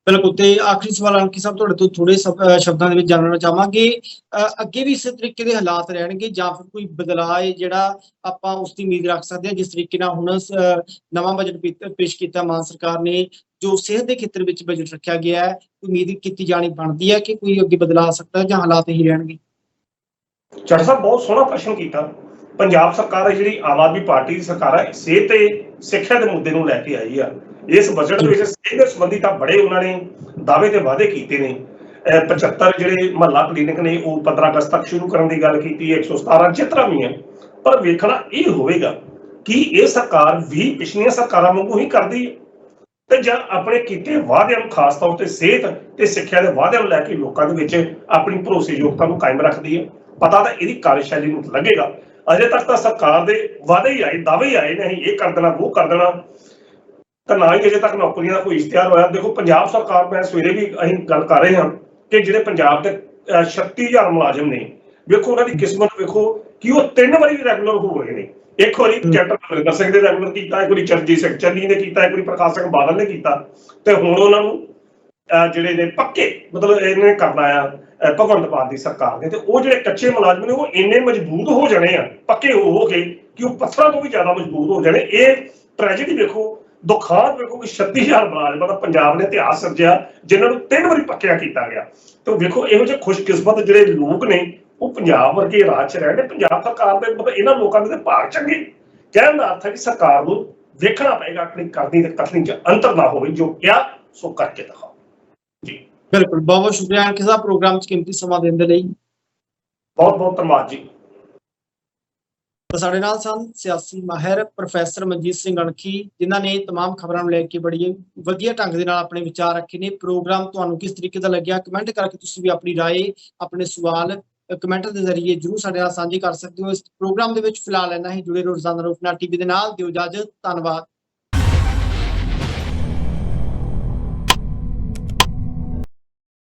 Speaker 1: ਬਿਲਕੁਲ। ਤੇ ਆਖਰੀ ਸਵਾਲ ਅੰਕਿ ਸਾਹਿਬ, ਤੁਹਾਡੇ ਤੋਂ ਥੋੜੇ ਸ਼ਬਦਾਂ ਦੇ ਵਿੱਚ ਜਾਣਨਾ ਚਾਹਾਂਗੇ, ਅੱਗੇ ਵੀ ਇਸੇ ਤਰੀਕੇ ਦੇ ਹਾਲਾਤ ਰਹਿਣਗੇ ਜਾਂ ਫਿਰ ਕੋਈ ਬਦਲਾਅ ਹੈ ਜਿਹੜਾ ਆਪਾਂ ਉਸ ਦੀ ਉਮੀਦ ਰੱਖ ਸਕਦੇ ਹਾਂ? ਜਿਸ ਤਰੀਕੇ ਨਾਲ ਹੁਣ ਨਵਾਂ ਬਜਟ ਪੇਸ਼ ਕੀਤਾ ਮਾਨ ਸਰਕਾਰ ਨੇ, ਜੋ ਸਿਹਤ ਦੇ ਖੇਤਰ ਵਿੱਚ ਬਜਟ ਰੱਖਿਆ ਗਿਆ ਹੈ, ਉਮੀਦ ਕੀਤੀ ਜਾਣੀ ਬਣਦੀ ਹੈ ਕਿ ਕੋਈ ਅੱਗੇ ਬਦਲਾਅ ਆ ਸਕਦਾ ਜਾਂ ਹਾਲਾਤ ਹੀ ਰਹਿਣਗੇ?
Speaker 2: ਚੱਠਾ ਸਾਹਿਬ, ਬਹੁਤ ਸੋਹਣਾ ਪ੍ਰਸ਼ਨ ਕੀਤਾ। ਪੰਜਾਬ ਸਰਕਾਰ ਹੈ ਜਿਹੜੀ ਆਮ ਆਦਮੀ ਪਾਰਟੀ ਦੀ ਸਰਕਾਰ ਹੈ, ਸਿਹਤ ਤੇ ਸਿੱਖਿਆ ਦੇ ਮੁੱਦੇ ਨੂੰ ਲੈ ਕੇ ਆਈ ਆ। ਇਸ ਬਜਟ ਦੇ ਵਿੱਚ ਸਿਹਤ ਦੇ ਸੰਬੰਧੀ ਤਾਂ ਬੜੇ ਉਹਨਾਂ ਨੇ ਦਾਅਵੇ ਤੇ ਵਾਅਦੇ ਕੀਤੇ ਨੇ। 75 ਜਿਹੜੇ ਮਹੱਲਾ ਕਲੀਨਿਕ ਨੇ ਉਹ 15 ਅਗਸਤ ਤੱਕ ਸ਼ੁਰੂ ਕਰਨ ਦੀ ਗੱਲ ਕੀਤੀ, 117 ਜਿਸ ਤਰ੍ਹਾਂ ਵੀ ਹੈ। ਪਰ ਵੇਖਣਾ ਇਹ ਹੋਵੇਗਾ ਕਿ ਇਹ ਸਰਕਾਰ ਵੀ ਪਿਛਲੀਆਂ ਸਰਕਾਰਾਂ ਵਾਂਗੂ ਹੀ ਕਰਦੀ ਹੈ ਤੇ ਜਾਂ ਆਪਣੇ ਕੀਤੇ ਵਾਅਦਿਆਂ ਨੂੰ, ਖਾਸ ਤੌਰ ਤੇ ਸਿਹਤ ਤੇ ਸਿੱਖਿਆ ਦੇ ਵਾਅਦਿਆਂ ਨੂੰ ਲੈ ਕੇ ਲੋਕਾਂ ਦੇ ਵਿੱਚ ਆਪਣੀ ਭਰੋਸੇਯੋਗਤਾ ਨੂੰ ਕਾਇਮ ਰੱਖਦੀ ਹੈ। ਪਤਾ ਤਾਂ ਇਹਦੀ ਕਾਰਜਸ਼ੈਲੀ ਨੂੰ ਲੱਗੇਗਾ। ਅਜੇ ਤੱਕ ਤਾਂ ਸਰਕਾਰ ਦੇ ਵਾਅਦੇ ਹੀ ਆਏ, ਦਾਅਵੇ ਹੀ ਆਏ ਨੇ, ਅਸੀਂ ਇਹ ਕਰ ਦੇਣਾ, ਉਹ ਕਰ ਦੇਣਾ, ਤਾਂ ਨਾ ਹੀ ਅਜੇ ਤੱਕ ਨੌਕਰੀਆਂ ਦਾ ਕੋਈ ਇਸ਼ਤਿਹਾਰ ਹੋਇਆ। ਦੇਖੋ ਪੰਜਾਬ ਸਰਕਾਰ, ਮੈਂ ਸਵੇਰੇ ਵੀ ਅਸੀਂ ਗੱਲ ਕਰ ਰਹੇ ਹਾਂ ਕਿ ਜਿਹੜੇ ਪੰਜਾਬ ਦੇ 36,000 ਮੁਲਾਜ਼ਮ ਨੇ, ਵੇਖੋ ਉਹਨਾਂ ਦੀ ਕਿਸਮਤ ਵੇਖੋ ਕਿ ਉਹ 3 ਵਾਰੀ ਰੈਗੂਲਰ ਹੋ ਰਹੇ ਨੇ। ਇੱਕ ਵਾਰੀ ਕੈਪਟਨ ਅਮਰਿੰਦਰ ਸਿੰਘ ਨੇ ਰੈਗੂਲਰ ਕੀਤਾ, ਇੱਕ ਵਾਰੀ ਚਰਨਜੀਤ ਸਿੰਘ ਚੰਨੀ ਨੇ ਕੀਤਾ, ਇੱਕ ਵਾਰੀ ਪ੍ਰਕਾਸ਼ ਸਿੰਘ ਬਾਦਲ ਨੇ ਕੀਤਾ, ਤੇ ਹੁਣ ਉਹਨਾਂ ਨੂੰ ਜਿਹੜੇ ਨੇ ਪੱਕੇ ਮਤਲਬ ਇਹਨੇ ਕਰਨਾ ਆ ਭਗਵੰਤ ਮਾਨ ਦੀ ਸਰਕਾਰ ਨੇ। ਤੇ ਉਹ ਜਿਹੜੇ ਕੱਚੇ ਮੁਲਾਜ਼ਮ ਨੇ ਉਹ ਇੰਨੇ ਮਜ਼ਬੂਤ ਹੋ ਜਾਣੇ ਆ ਪੱਕੇ ਹੋ ਕੇ ਕਿ ਉਹ ਪੱਥਰਾਂ ਤੋਂ ਵੀ ਜ਼ਿਆਦਾ ਮਜ਼ਬੂਤ ਹੋ ਜਾਣੇ। ਇਹ ਟ੍ਰੈਜੇਡੀ ਵੇਖੋ, ਦੁਖਾਂਤ ਵੇਖੋ ਕਿ 36,000 ਮੁਲਾਜ਼ਮਾਂ ਦਾ ਪੰਜਾਬ ਨੇ ਇਤਿਹਾਸ ਸਿਰਜਿਆ ਜਿਨ੍ਹਾਂ ਨੂੰ 3 ਵਾਰੀ ਪੱਕਿਆ ਕੀਤਾ ਗਿਆ। ਤੇ ਵੇਖੋ ਇਹੋ ਜਿਹੇ ਖੁਸ਼ਕਿਸਮਤ ਜਿਹੜੇ ਲੋਕ ਨੇ ਉਹ ਪੰਜਾਬ ਵਰਗੇ ਰਾਜ 'ਚ ਰਹਿੰਦੇ। ਪੰਜਾਬ ਸਰਕਾਰ ਦੇ ਮਤਲਬ ਇਹਨਾਂ ਲੋਕਾਂ ਦੇ ਭਾਗ ਚੰਗੇ, ਕਹਿਣ ਦਾ ਅਰਥ ਹੈ ਕਿ ਸਰਕਾਰ ਨੂੰ ਵੇਖਣਾ ਪਏਗਾ ਆਪਣੀ ਕਰਨੀ ਤੇ ਕਥਨੀ 'ਚ ਅੰਤਰ ਨਾ ਹੋਵੇ, ਜੋ ਕਿਹਾ ਸੋ ਕਰਕੇ ਦਿਖਾਓ। ਜੀ
Speaker 1: ਬਿਲਕੁਲ, ਬਹੁਤ ਬਹੁਤ ਸ਼ੁਕਰੀਆ ਅੰਕਿਤ ਸਾਹਿਬ ਪ੍ਰੋਗਰਾਮ 'ਚ ਕੀਮਤੀ ਸਮਾਂ ਦੇਣ ਦੇ ਲਈ।
Speaker 2: ਬਹੁਤ ਬਹੁਤ ਧੰਨਵਾਦ ਜੀ।
Speaker 1: ਸਾਡੇ ਨਾਲ ਸਨ ਸਿਆਸੀ ਮਾਹਿਰ ਪ੍ਰੋਫੈਸਰ ਮਨਜੀਤ ਸਿੰਘ ਅਣਖੀ, ਜਿਨ੍ਹਾਂ ਨੇ तमाम ਖਬਰਾਂ ਨੂੰ ਲੈ ਕੇ ਬੜੀ ਵਧੀਆ ਢੰਗ ਦੇ ਨਾਲ ਆਪਣੇ ਵਿਚਾਰ ਰੱਖੇ ਨੇ। ਪ੍ਰੋਗਰਾਮ ਤੁਹਾਨੂੰ ਕਿਸ ਤਰੀਕੇ ਦਾ ਲੱਗਿਆ, ਕਮੈਂਟ ਕਰਕੇ ਤੁਸੀਂ ਵੀ ਆਪਣੀ ਰਾਏ, ਆਪਣੇ ਸਵਾਲ ਕਮੈਂਟ ਦੇ ਜ਼ਰੀਏ ਜਰੂਰ ਸਾਡੇ ਨਾਲ ਸਾਂਝੇ ਕਰ ਸਕਦੇ ਹੋ। ਇਸ ਪ੍ਰੋਗਰਾਮ ਦੇ ਵਿੱਚ ਫਿਲਹਾਲ ਇੰਨਾ ਹੀ। ਜੁੜੇ ਰਹੋ ਰੋਜ਼ਾਨਾ ਰੂਪਨਾਰ ਟੀਵੀ ਦੇ ਨਾਲ। ਦਿਓ ਇਜਾਜ਼ਤ, ਧੰਨਵਾਦ।